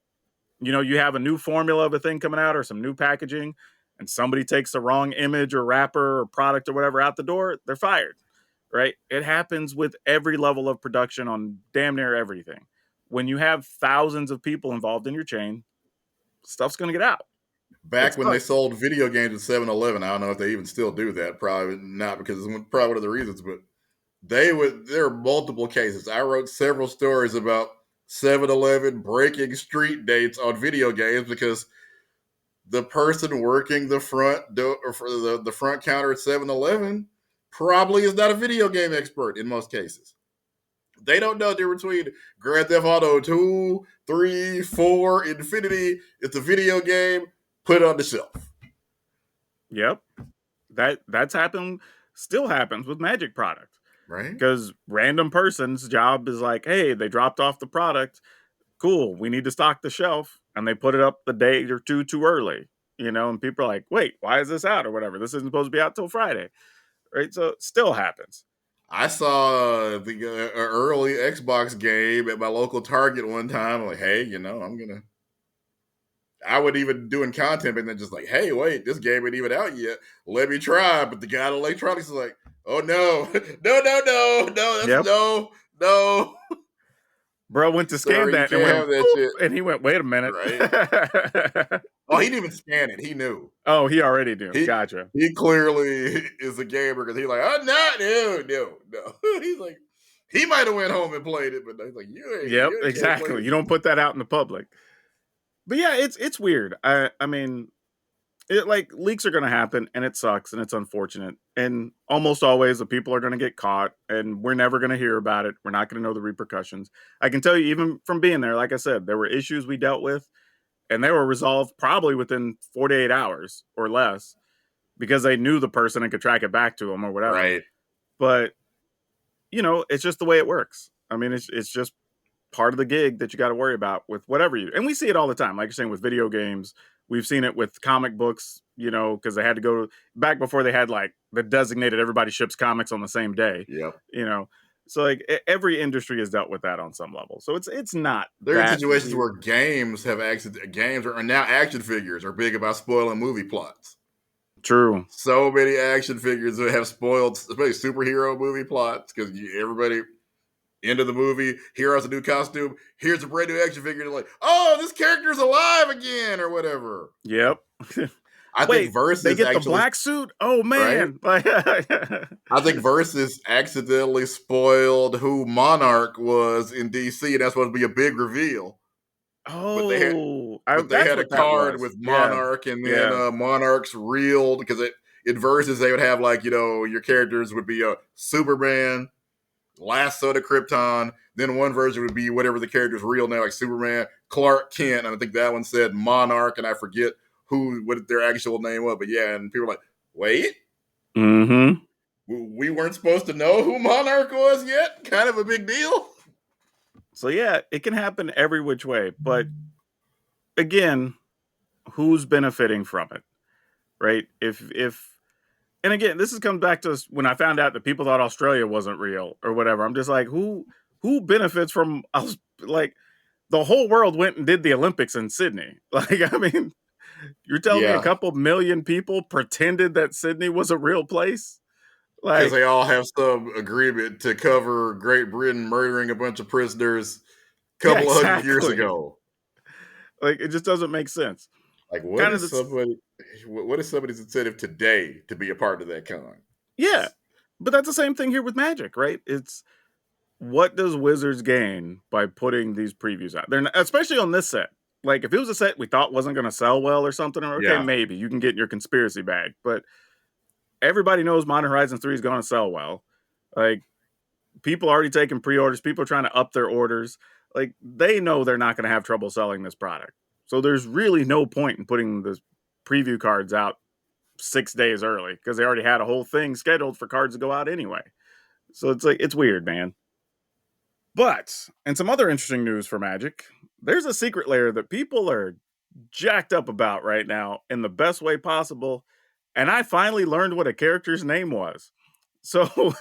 You have a new formula of a thing coming out or some new packaging, and somebody takes the wrong image or wrapper or product or whatever out the door, they're fired. Right? It happens with every level of production on damn near everything. When you have thousands of people involved in your chain, stuff's going to get out. It Back when they sucks. sold video games at 7-Eleven, I don't know if they even still do that. Probably not, because it's probably one of the reasons. But there are multiple cases. I wrote several stories about 7-Eleven breaking street dates on video games because the person working the front door, or for the front counter at 7-Eleven, probably is not a video game expert in most cases. They don't know the difference between Grand Theft Auto 2, 3, 4, Infinity. It's a video game. Put it on the shelf. Yep. That's happened, still happens with Magic product. Right? Because random person's job is like, hey, they dropped off the product. Cool, we need to stock the shelf. And they put it up the day or two too early. And people are like, wait, why is this out or whatever? This isn't supposed to be out till Friday. Right. So it still happens. I saw the early Xbox game at my local Target one time. I'm like, hey, I would even doing content and then just like, hey, wait, this game ain't even out yet. Let me try. But the guy at electronics is like, oh no, no, that's Yep. no. Bro went to Sir, scan you that and can't went have that boop, shit. and he went, wait a minute. Right? Oh, he didn't even scan it. He knew. Oh, he already knew. He Gotcha. he clearly is a gamer because he's like, oh no. He's like, he might have went home and played it, but he's like, Yep, you can't play exactly. this You don't shit. put that out in the public. But yeah, it's weird. I mean, like, leaks are going to happen, and it sucks, and it's unfortunate, and almost always the people are going to get caught, and we're never going to hear about it. We're not going to know the repercussions. I can tell you, even from being there, like I said, there were issues we dealt with, and they were resolved probably within 48 hours or less, because they knew the person and could track it back to them or whatever. Right. But it's just the way it works. I mean, it's just part of the gig that you got to worry about with whatever you. And we see it all the time, like you're saying, with video games. We've seen it with comic books, because they had to go back before they had, like, the designated everybody ships comics on the same day. Yep. You know, so like every industry has dealt with that on some level. So it's not There are that situations weird. where games are now action figures are big about spoiling movie plots. True. So many action figures that have spoiled, especially superhero movie plots, because everybody end of the movie, hero has a new costume. Here's a brand new action figure. They're like, oh, this character's alive again, or whatever. Yep. I think Wait, they Versus get the actually, black suit? Oh right? man. I think Versus accidentally spoiled who Monarch was in DC, and that's supposed to be a big reveal. But they had Oh, but they that's had a what that card was. with Yeah. Monarch, and then Yeah. Monarch's reeled because in Versus they would have, like, your characters would be Superman, Lasso to Krypton. Then one version would be whatever the character's real name, like Superman, Clark Kent, and I think that one said Monarch, and I forget what their actual name was. But yeah, and people were like, wait, Mm-hmm. we weren't supposed to know who Monarch was yet? Kind of a big deal. So yeah, it can happen every which way. But again, who's benefiting from it? Right? If and again, this comes back to when I found out that people thought Australia wasn't real or whatever. I'm just like, who benefits from us? Like, the whole world went and did the Olympics in Sydney. Like, I mean, you're telling me a Yeah, couple million people pretended that Sydney was a real place? because Like, they all have some agreement to cover Great Britain murdering a bunch of prisoners a yeah, couple of 100 years exactly. ago. Like, it just doesn't make sense. Like, what Kind of is this somebody? What is somebody's incentive today to be a part of that con? Yeah, It's but that's the same thing here with Magic, right? It's what does Wizards gain by putting these previews out? They're not, especially on this set. Like, if it was a set we thought wasn't gonna sell well or something, okay, yeah, maybe you can get in your conspiracy bag, but everybody knows Modern Horizons 3 is gonna sell well. Like, people already taking pre-orders, people are trying to up their orders. Like, they know they're not gonna have trouble selling this product. So there's really no point in putting the preview cards out 6 days early because they already had a whole thing scheduled for cards to go out anyway. So it's like it's weird, man. But and some other interesting news for Magic, there's a secret layer that people are jacked up about right now in the best way possible. And I finally learned what a character's name was. So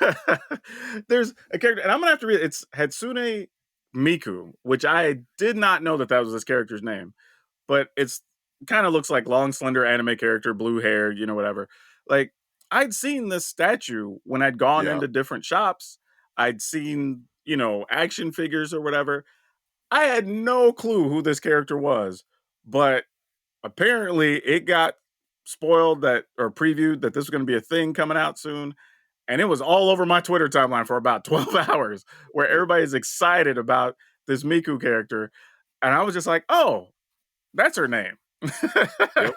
there's a character, and I'm gonna have to read it. It's Hatsune Miku, which I did not know that that was this character's name, but it's kind of looks like long, slender anime character, blue hair, whatever. Like, I'd seen this statue when I'd gone yeah. into different shops. I'd seen, action figures or whatever. I had no clue who this character was, but apparently it got spoiled that or previewed that this was going to be a thing coming out soon. And it was all over my Twitter timeline for about 12 hours where Yep. everybody's excited about this Miku character. And I was just like, oh, that's her name. Yep.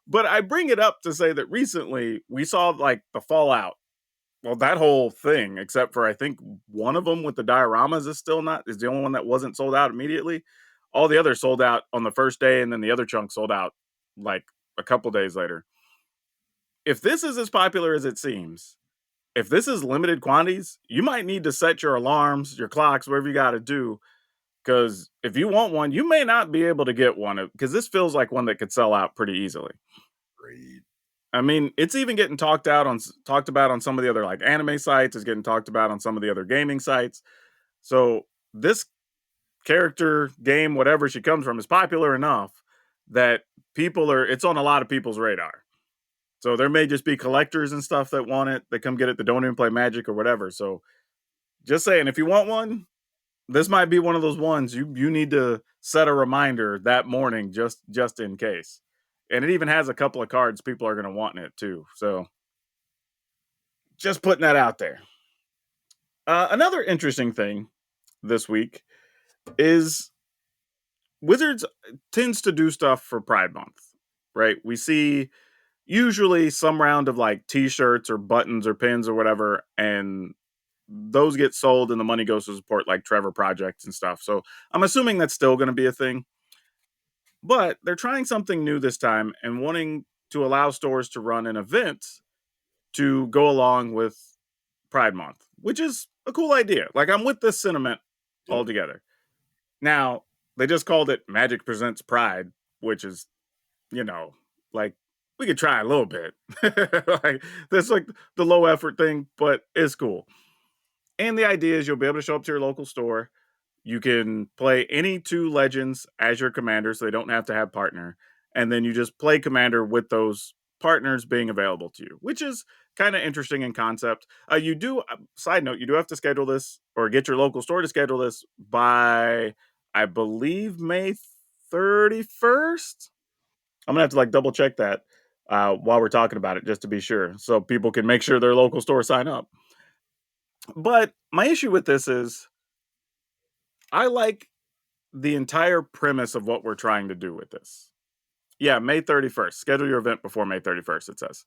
But I bring it up to say that recently we saw like the Fallout. Well, that whole thing, except for I think one of them with the dioramas is the only one that wasn't sold out immediately. All the others sold out on the first day, and then the other chunk sold out like a couple days later. If this is as popular as it seems, if this is limited quantities, you might need to set your alarms, your clocks, whatever you got to do. Because if you want one, you may not be able to get one because this feels like one that could sell out pretty easily. Great. I mean, it's even getting talked about on some of the other like anime sites. It's getting talked about on some of the other gaming sites. So this character game, whatever she comes from, is popular enough that people are. It's on a lot of people's radar. So there may just be collectors and stuff that want it, that come get it, that don't even play Magic or whatever. So just saying, if you want one, this might be one of those ones you need to set a reminder that morning just in case. And it even has a couple of cards people are going to want in it too. So just putting that out there. Another interesting thing this week is Wizards tends to do stuff for Pride Month, right? We see usually some round of like t-shirts or buttons or pins or whatever, and those get sold and the money goes to support like Trevor projects and stuff. So I'm assuming that's still going to be a thing. But they're trying something new this time and wanting to allow stores to run an event to go along with Pride Month, which is a cool idea. Like, I'm with this sentiment Yep. altogether. Now, they just called it Magic Presents Pride, which is, you know, like we could try a little bit. Like, that's like the low effort thing, but it's cool. And the idea is you'll be able to show up to your local store. You can play any two legends as your commander, so they don't have to have partner. And then you just play commander with those partners being available to you, which is kind of interesting in concept. You do, side note, you do have to schedule this or get your local store to schedule this by, I believe, May 31st. I'm gonna have to like double check that while we're talking about it just to be sure, so people can make sure their local store sign up. But my issue with this is I like the entire premise of what we're trying to do with this. Yeah, May 31st. Schedule your event before May 31st, it says.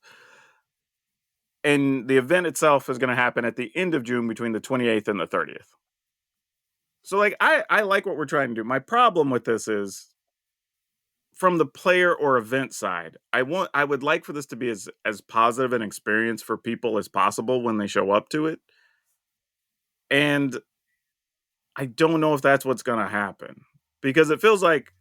And the event itself is going to happen at the end of June between the 28th and the 30th. So like I like what we're trying to do. My problem with this is from the player or event side. I would like for this to be as positive an experience for people as possible when they show up to it. And I don't know if that's what's going to happen because it feels like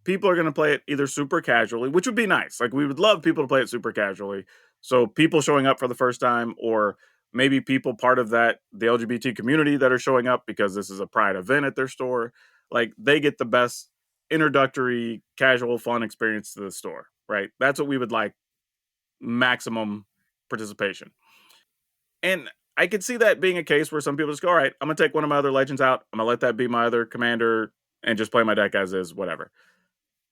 people are going to play it either super casually, which would be nice. Like, we would love people to play it super casually. So people showing up for the first time, or maybe people part of the LGBT community that are showing up because this is a pride event at their store, like they get the best introductory casual fun experience to the store, right? That's what we would like, maximum participation. And I could see that being a case where some people just go, all right, I'm gonna take one of my other legends out. I'm gonna let that be my other commander. and just play my deck as is, whatever.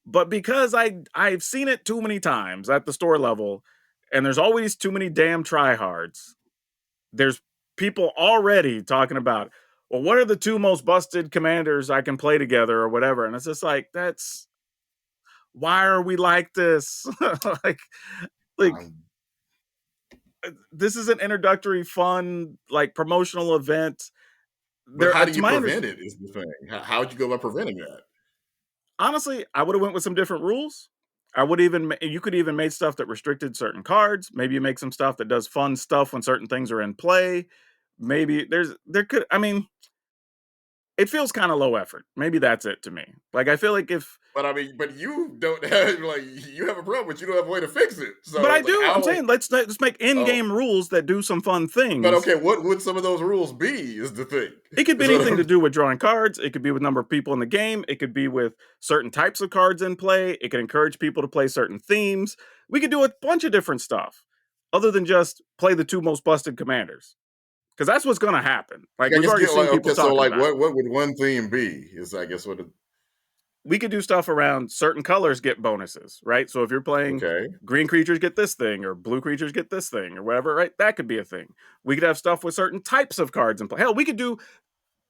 But because I've seen it too many times at the store level, and there's always too many damn tryhards. There's people already talking about, well, what are the two most busted commanders I can play together or whatever? And it's just like, that's why are we like this? like, like Um, this is an introductory, fun, like promotional event. but There, how do to you my prevent understanding, it? Is the thing? How would you go about preventing that? honestly, I would have went with some different rules. I would even you could even make stuff that restricted certain cards. Maybe you make some stuff that does fun stuff when certain things are in play. Maybe there could I mean, it feels kind of low effort. Maybe that's it to me. Like I feel like if But I mean, but you don't have like you have a problem, but you don't have a way to fix it. but So I it's like do. I'm how? saying let's make Oh, in-game rules that do some fun but things. okay, what would some of those rules be? Is the thing? It could be Is what anything to I'm. do with drawing cards. It could be with number of people in the game. It could be with certain types of cards in play. It could encourage people to play certain themes. We could do a bunch of different stuff other than just play the two most busted commanders. Because that's what's going to happen. Like Like I we've guess already get like seen people okay, so talking like about it. what would one theme be? Is I guess what it, We could do stuff around certain colors get bonuses, right? So if you're playing okay. green creatures get this thing or blue creatures get this thing or whatever, right? That could be a thing. We could have stuff with certain types of cards in play. Hell, we could do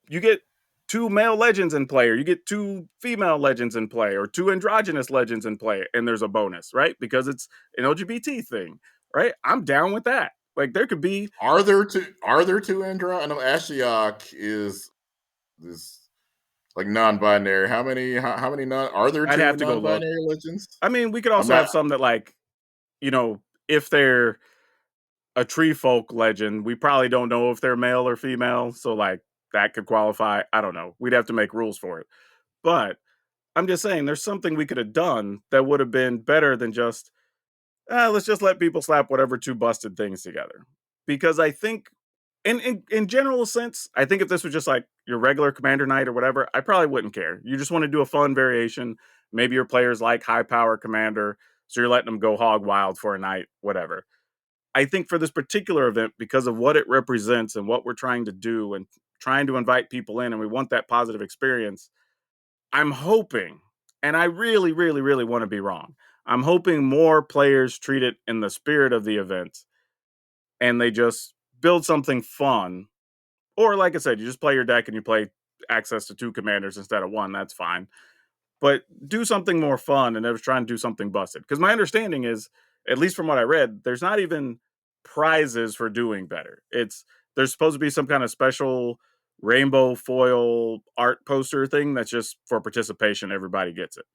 you get two male legends in play, or you get two female legends in play, or two androgynous legends in play, and there's a bonus, right? Because it's an LGBT thing, right? I'm down with that. Like there could be, Are there two Android? I know Ashiok is this like non-binary. How many non are there I'd two have to go look. non-binary legends? I mean, we could I'm also not. have some that like, you know, if they're a tree folk legend, we probably don't know if they're male or female. So like that could qualify. I don't know. We'd have to make rules for it. But I'm just saying there's something we could have done that would have been better than just let's just let people slap whatever two busted things together. Because I think, in general sense, I think if this was just like your regular commander night or whatever, I probably wouldn't care. You just want to do a fun variation. Maybe your players like high power commander, so you're letting them go hog wild for a night, whatever. I think for this particular event, because of what it represents and what we're trying to do and trying to invite people in, and we want that positive experience, I'm hoping, and I really, really, really want to be wrong. I'm hoping more players treat it in the spirit of the event and they just build something fun. Or, like I said, you just play your deck and you play access to two commanders instead of one. That's fine. But do something more fun and never try and do something busted. Because my understanding is, at least from what I read, there's not even prizes for doing better. There's supposed to be some kind of special rainbow foil art poster thing that's just for participation. Everybody gets it.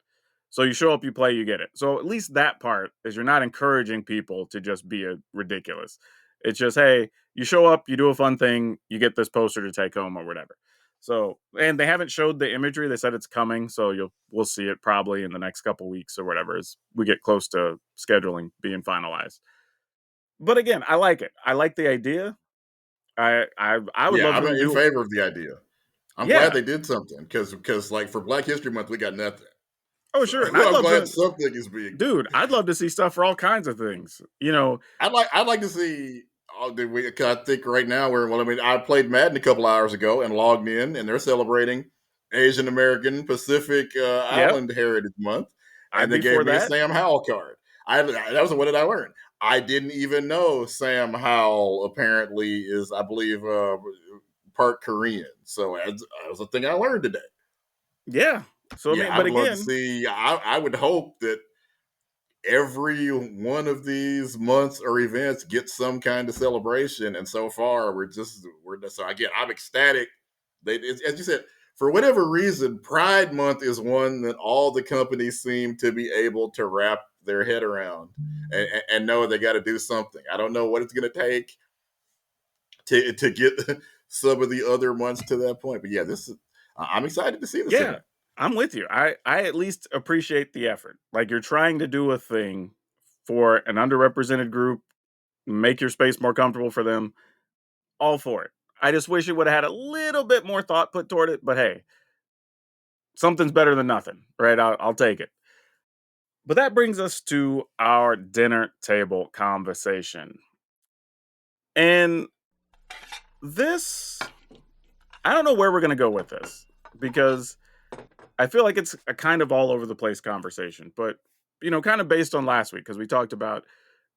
So you show up, you play, you get it. So at least that part is you're not encouraging people to just be a ridiculous. It's just, hey, you show up, you do a fun thing, you get this poster to take home or whatever. So, and they haven't showed the imagery. They said it's coming, so we'll see it probably in the next couple weeks or whatever as we get close to scheduling being finalized. But again, I like it. I like the idea. I would Yeah, love for I'm them to in do. favor of the idea. I'm glad Yeah. they did something because like for Black History Month we got nothing. Oh, So sure. And I'd I'm love glad to, something is being done. dude. I'd love to see stuff for all kinds of things. I'd like to see. I think right now we're well. I mean, I played Madden a couple hours ago and logged in, and they're celebrating Asian American Pacific Yep. Island Heritage Month, and I'd they be gave for me a that. Sam Howell card. That was what did I learn? I didn't even know Sam Howell apparently is, I believe, part Korean. So that was a thing I learned today. Yeah. So I Yeah, mean, I but would love to again, see. I would hope that every one of these months or events gets some kind of celebration. And so far, we're just, so again, I'm ecstatic. As you said, for whatever reason, Pride Month is one that all the companies seem to be able to wrap their head around and know they got to do something. I don't know what it's going to take to get some of the other months to that point, but yeah, this is. I'm excited to see this yeah, event. I'm with you. I at least appreciate the effort. Like you're trying to do a thing for an underrepresented group, make your space more comfortable for them. All for it. I just wish it would have had a little bit more thought put toward it. But hey, something's better than nothing, right? I'll take it. But that brings us to our dinner table conversation. And this, I don't know where we're going to go with this because I feel like it's a kind of all over the place conversation, but kind of based on last week because we talked about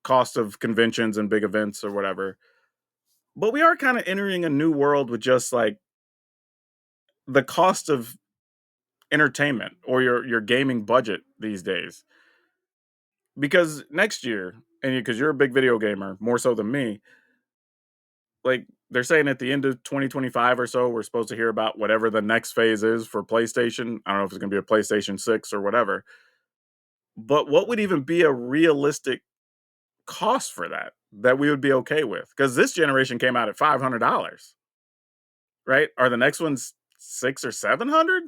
cost of conventions and big events or whatever. But we are kind of entering a new world with just like the cost of entertainment or your gaming budget these days. Because next year, and because you're a big video gamer more so than me, like they're saying at the end of 2025 or so, we're supposed to hear about whatever the next phase is for PlayStation. I don't know if it's going to be a PlayStation 6 or whatever. But what would even be a realistic cost for that we would be okay with? Because this generation came out at $500, right? Are the next ones 6 or 700?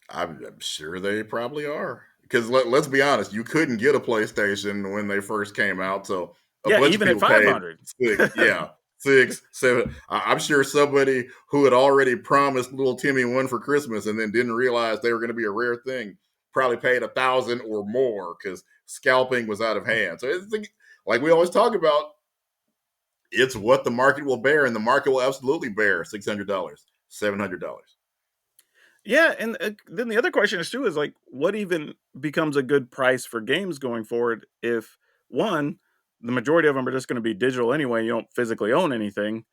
I'm sure they probably are. Because let's be honest, you couldn't get a PlayStation when they first came out, so a Yeah, bunch of even at people paid 500. yeah, 6, 7. I'm sure somebody who had already promised little Timmy one for Christmas and then didn't realize they were going to be a rare thing probably paid 1,000 or more because scalping was out of hand. So it's like we always talk about, it's what the market will bear, and the market will absolutely bear $600, $700. Yeah, and then the other question is too is like, what even becomes a good price for games going forward if one, the majority of them are just going to be digital anyway, you don't physically own anything,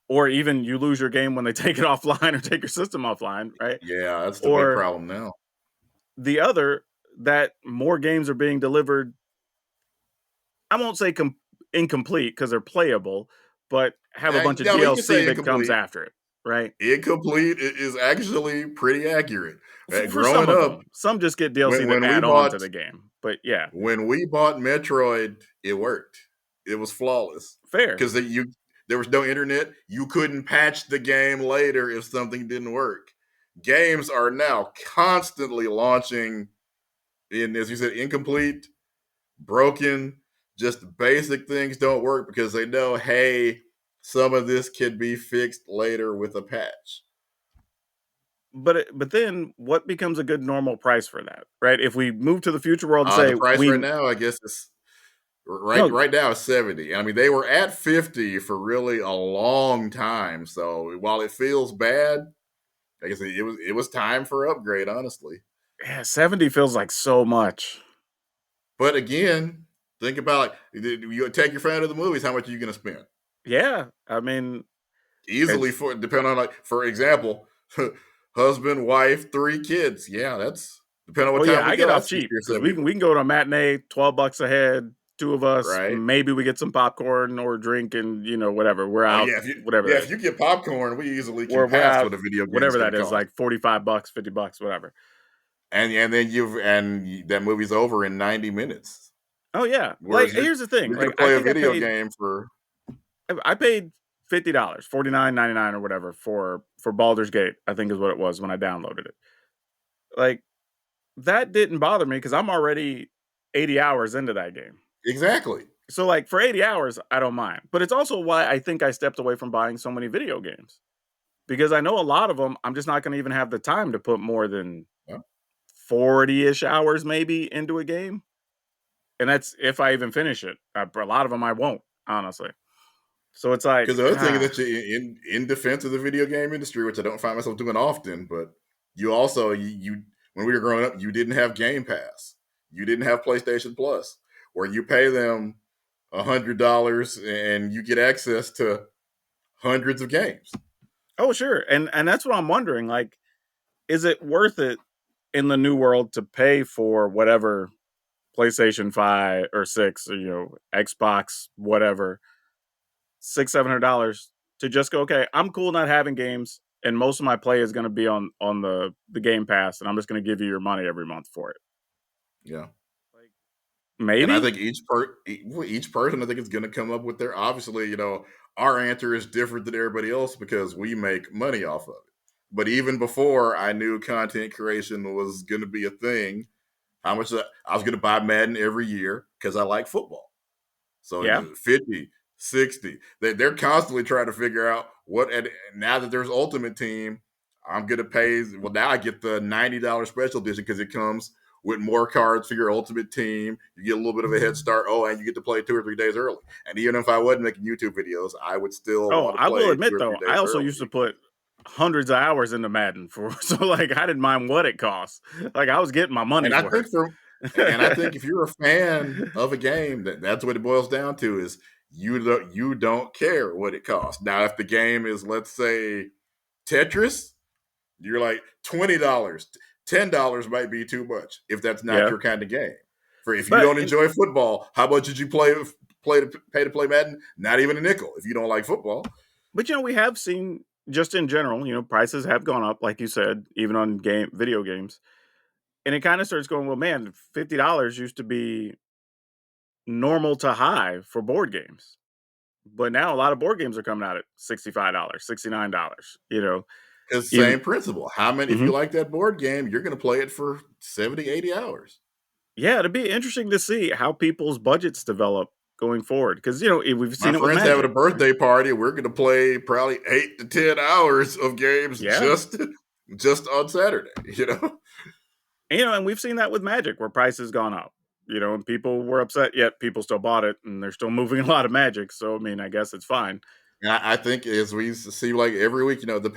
or even you lose your game when they take it offline or take your system offline, right? Yeah, that's the big Or problem now. the other, that more games are being delivered. I won't say incomplete because they're playable, but have a bunch of No, you can DLC say that comes incomplete. after it, right? Incomplete is actually pretty accurate. For some Growing of up, them, some just get DLC when that when we add on bought to the game, but yeah, when we bought Metroid, it worked. It was flawless fair. because there was no internet. You couldn't patch the game later if something didn't work. Games are now constantly launching in, as you said, incomplete, broken, just basic things don't work because they know, hey, some of this can be fixed later with a patch. But then what becomes a good normal price for that, right? If we move to the future world and The say price right we now, I guess, is no, right now is 70. I mean, they were at 50 for really a long time. So while it feels bad, I guess it was time for upgrade, honestly. yeah, 70 feels like so much. But again, think about you take your family to the movies. How much are you going to spend? Yeah, I mean, Easily, it's for depending on, like, for example, husband, wife, 3 kids. Yeah, that's depending on oh what time yeah, we I get go. off That's cheap 60 or because 70 we can go to a matinee, 12 bucks a head, two of us, right? maybe we get some popcorn or drink and whatever. We're Oh out, yeah, whatever that if is. you get popcorn, we easily can We're pass out, what a video game is whatever going that to is, cost. like 45 bucks, 50 bucks, whatever. And then that movie's over in 90 minutes. Oh yeah. Like Whereas here's the thing. you're gonna Like I play a think video game for I paid $50, 49.99 or whatever for Baldur's Gate, I think is what it was when I downloaded it. Like that didn't bother me because I'm already 80 hours into that game. exactly. So like for 80 hours, I don't mind. But it's also why I think I stepped away from buying so many video games. Because I know a lot of them, I'm just not gonna even have the time to put more than Yeah. 40-ish hours maybe into a game. And that's if I even finish it. A lot of them I won't, honestly. So it's like, Because the other thing that you, in defense of the video game industry, which I don't find myself doing often, but you also you when we were growing up, you didn't have Game Pass, you didn't have PlayStation Plus, where you pay them $100 and you get access to hundreds of games. oh sure. And that's what I'm wondering. Like, is it worth it in the new world to pay for whatever PlayStation 5 or 6 or Xbox, whatever, $600, $700 to just go, okay, I'm cool not having games, and most of my play is gonna be on the Game Pass, and I'm just gonna give you your money every month for it. Yeah. Like And I maybe? think each person, I think, is going to come up with their, obviously, our answer is different than everybody else because we make money off of it. But even before I knew content creation was going to be a thing, how much I was going to buy Madden every year because I like football. So Yeah. 50, 60. They're constantly trying to figure out what, and now that there's Ultimate Team, I'm going to pay. Well, now I get the $90 special edition because it comes with more cards for your Ultimate Team. You get a little bit of a head start. Oh, and you get to play 2 or 3 days early. And even if I wasn't making YouTube videos, I would still Oh, want to I will play two admit or three though, I days also used to early. put hundreds of hours into Madden for so like I didn't mind what it cost. Like I was getting my And money's I worth. think if you're a fan of a game, that's what it boils down to is you don't care what it costs. Now, if the game is, let's say, Tetris, you're like $20. $10 might be too much if that's not Yeah. your kind of game. For if you But don't enjoy football, how much did you pay to play Madden? Not even a nickel if you don't like football. we have seen just in general, prices have gone up, like you said, even on video games. And it kind of starts going, well, man, $50 used to be normal to high for board games. But now a lot of board games are coming out at $65, $69, It's the even same principle. How many, if you mhm. like that board game, you're going to play it for 70, 80 hours. Yeah, it'd be interesting to see how people's budgets develop going forward because we've My seen it with friend's having a Magic. birthday party. We're going to play probably 8 to 10 hours of games Yeah, just on Saturday. You know, and we've seen that with Magic where prices gone up. And people were upset, yet people still bought it, and they're still moving a lot of Magic. So I mean, I guess it's fine. and I think as we see like every week, the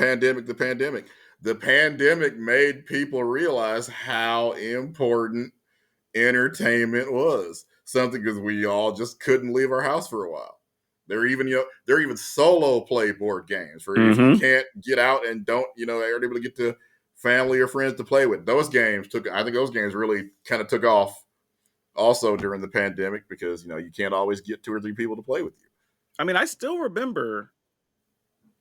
pandemic made people realize how important entertainment was. Something because we all just couldn't leave our house for a while. There are even solo play board games for if you Hmm. can't get out and don't aren't able to get to family or friends to play with. I think those games really kind of took off also during the pandemic because you can't always get 2 or 3 people to play with you. I mean, I still remember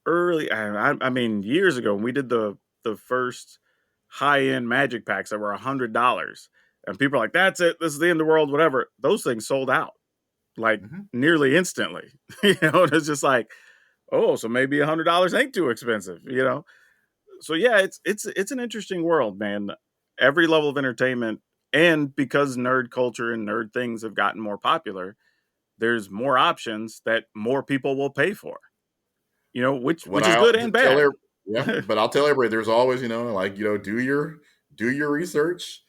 early. I mean, years ago when we did the first high end Magic packs that were $100, and people are like, "That's it. This is the end of the world." Whatever. Those things sold out like Mm-hmm. nearly instantly. It's just like, oh, so maybe $100 ain't too expensive. So yeah, it's an interesting world, man. Every level of entertainment, and because nerd culture and nerd things have gotten more popular, there's more options that more people will pay for. What Which is I good and tell bad. her, yeah, but I'll tell everybody there's always, like, do your research,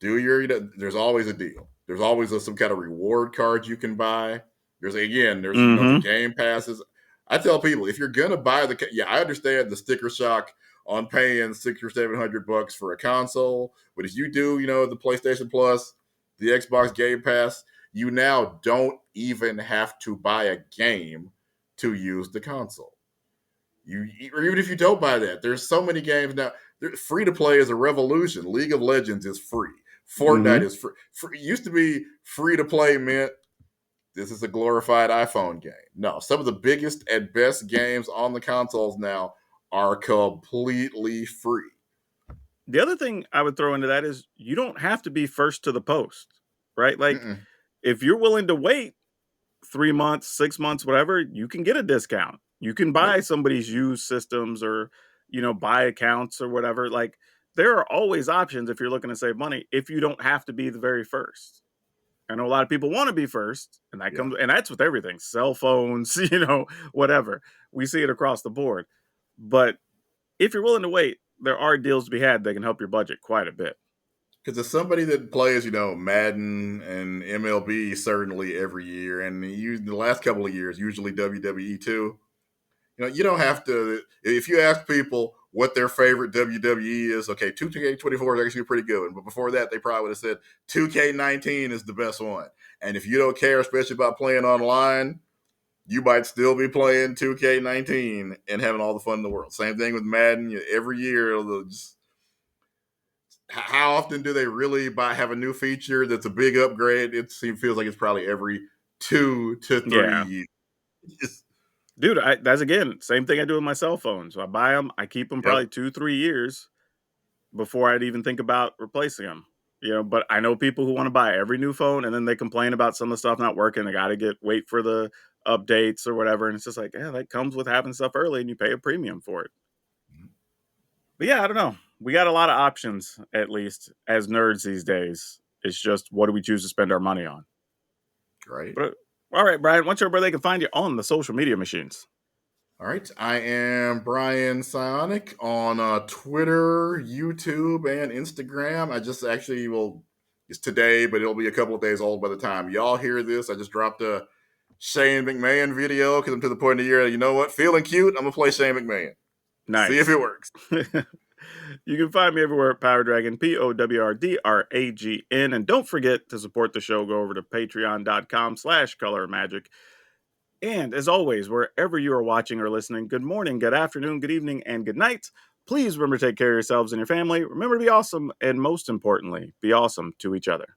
there's always a deal. There's always some kind of reward card you can buy. There's the Hmm. game passes. I tell people if you're gonna buy yeah, I understand the sticker shock on paying $600 or $700 for a console, but if you do, the PlayStation Plus, the Xbox Game Pass, you now don't even have to buy a game to use the console. Or even if you don't buy that, there's so many games now. Free to play is a revolution. League of Legends is free. Fortnite Hmm. is free. It used to be free to play meant this is a glorified iPhone game. No, some of the biggest and best games on the consoles now are completely free. The other thing I would throw into that is you don't have to be first to the post, right? Like Mm-mm. if you're willing to wait 3 months, 6 months, whatever, you can get a discount. You can Yeah, buy somebody's used systems or, buy accounts or whatever. Like there are always options if you're looking to save money if you don't have to be the very first. I know a lot of people want to be first, and yeah. that's with everything, cell phones, whatever. We see it across the board. But if you're willing to wait, there are deals to be had that can help your budget quite a bit. Because as somebody that plays, Madden and MLB certainly every year, and the last couple of years, usually WWE too. You don't have to. If you ask people what their favorite WWE is, okay, 2K24 is actually a pretty good one. But before that, they probably would have said 2K19 is the best one. And if you don't care, especially about playing online, you might still be playing 2K19 and having all the fun in the world. Same thing with Madden. Every year, how often do they really have a new feature that's a big upgrade? Feels like it's probably every 2 to 3 Yeah. years. Dude, that's again, same thing I do with my cell phone. So I buy them, I keep them Yep. probably 2, 3 years before I'd even think about replacing them. But I know people who want to buy every new phone and then they complain about some of the stuff not working. They got to wait for the updates or whatever. And it's just like, yeah, that comes with having stuff early and you pay a premium for it. But yeah, I don't know. We got a lot of options, at least as nerds these days. It's just what do we choose to spend our money on? Great. But all right, Brian, what's where they can find you on the social media machines? All right. I am Brian Psionic on Twitter, YouTube, and Instagram. I just actually it's today, but it'll be a couple of days old by the time y'all hear this. I just dropped a Shane McMahon video because I'm to the point of the year, you know what? Feeling cute, I'm going to play Shane McMahon. See if Nice. it works. You can find me everywhere at PowrDragn, PowrDragn. And don't forget to support the show. Go over to patreon.com/colormagic. And as always, wherever you are watching or listening, good morning, good afternoon, good evening, and good night. Please remember to take care of yourselves and your family. Remember to be awesome. And most importantly, be awesome to each other.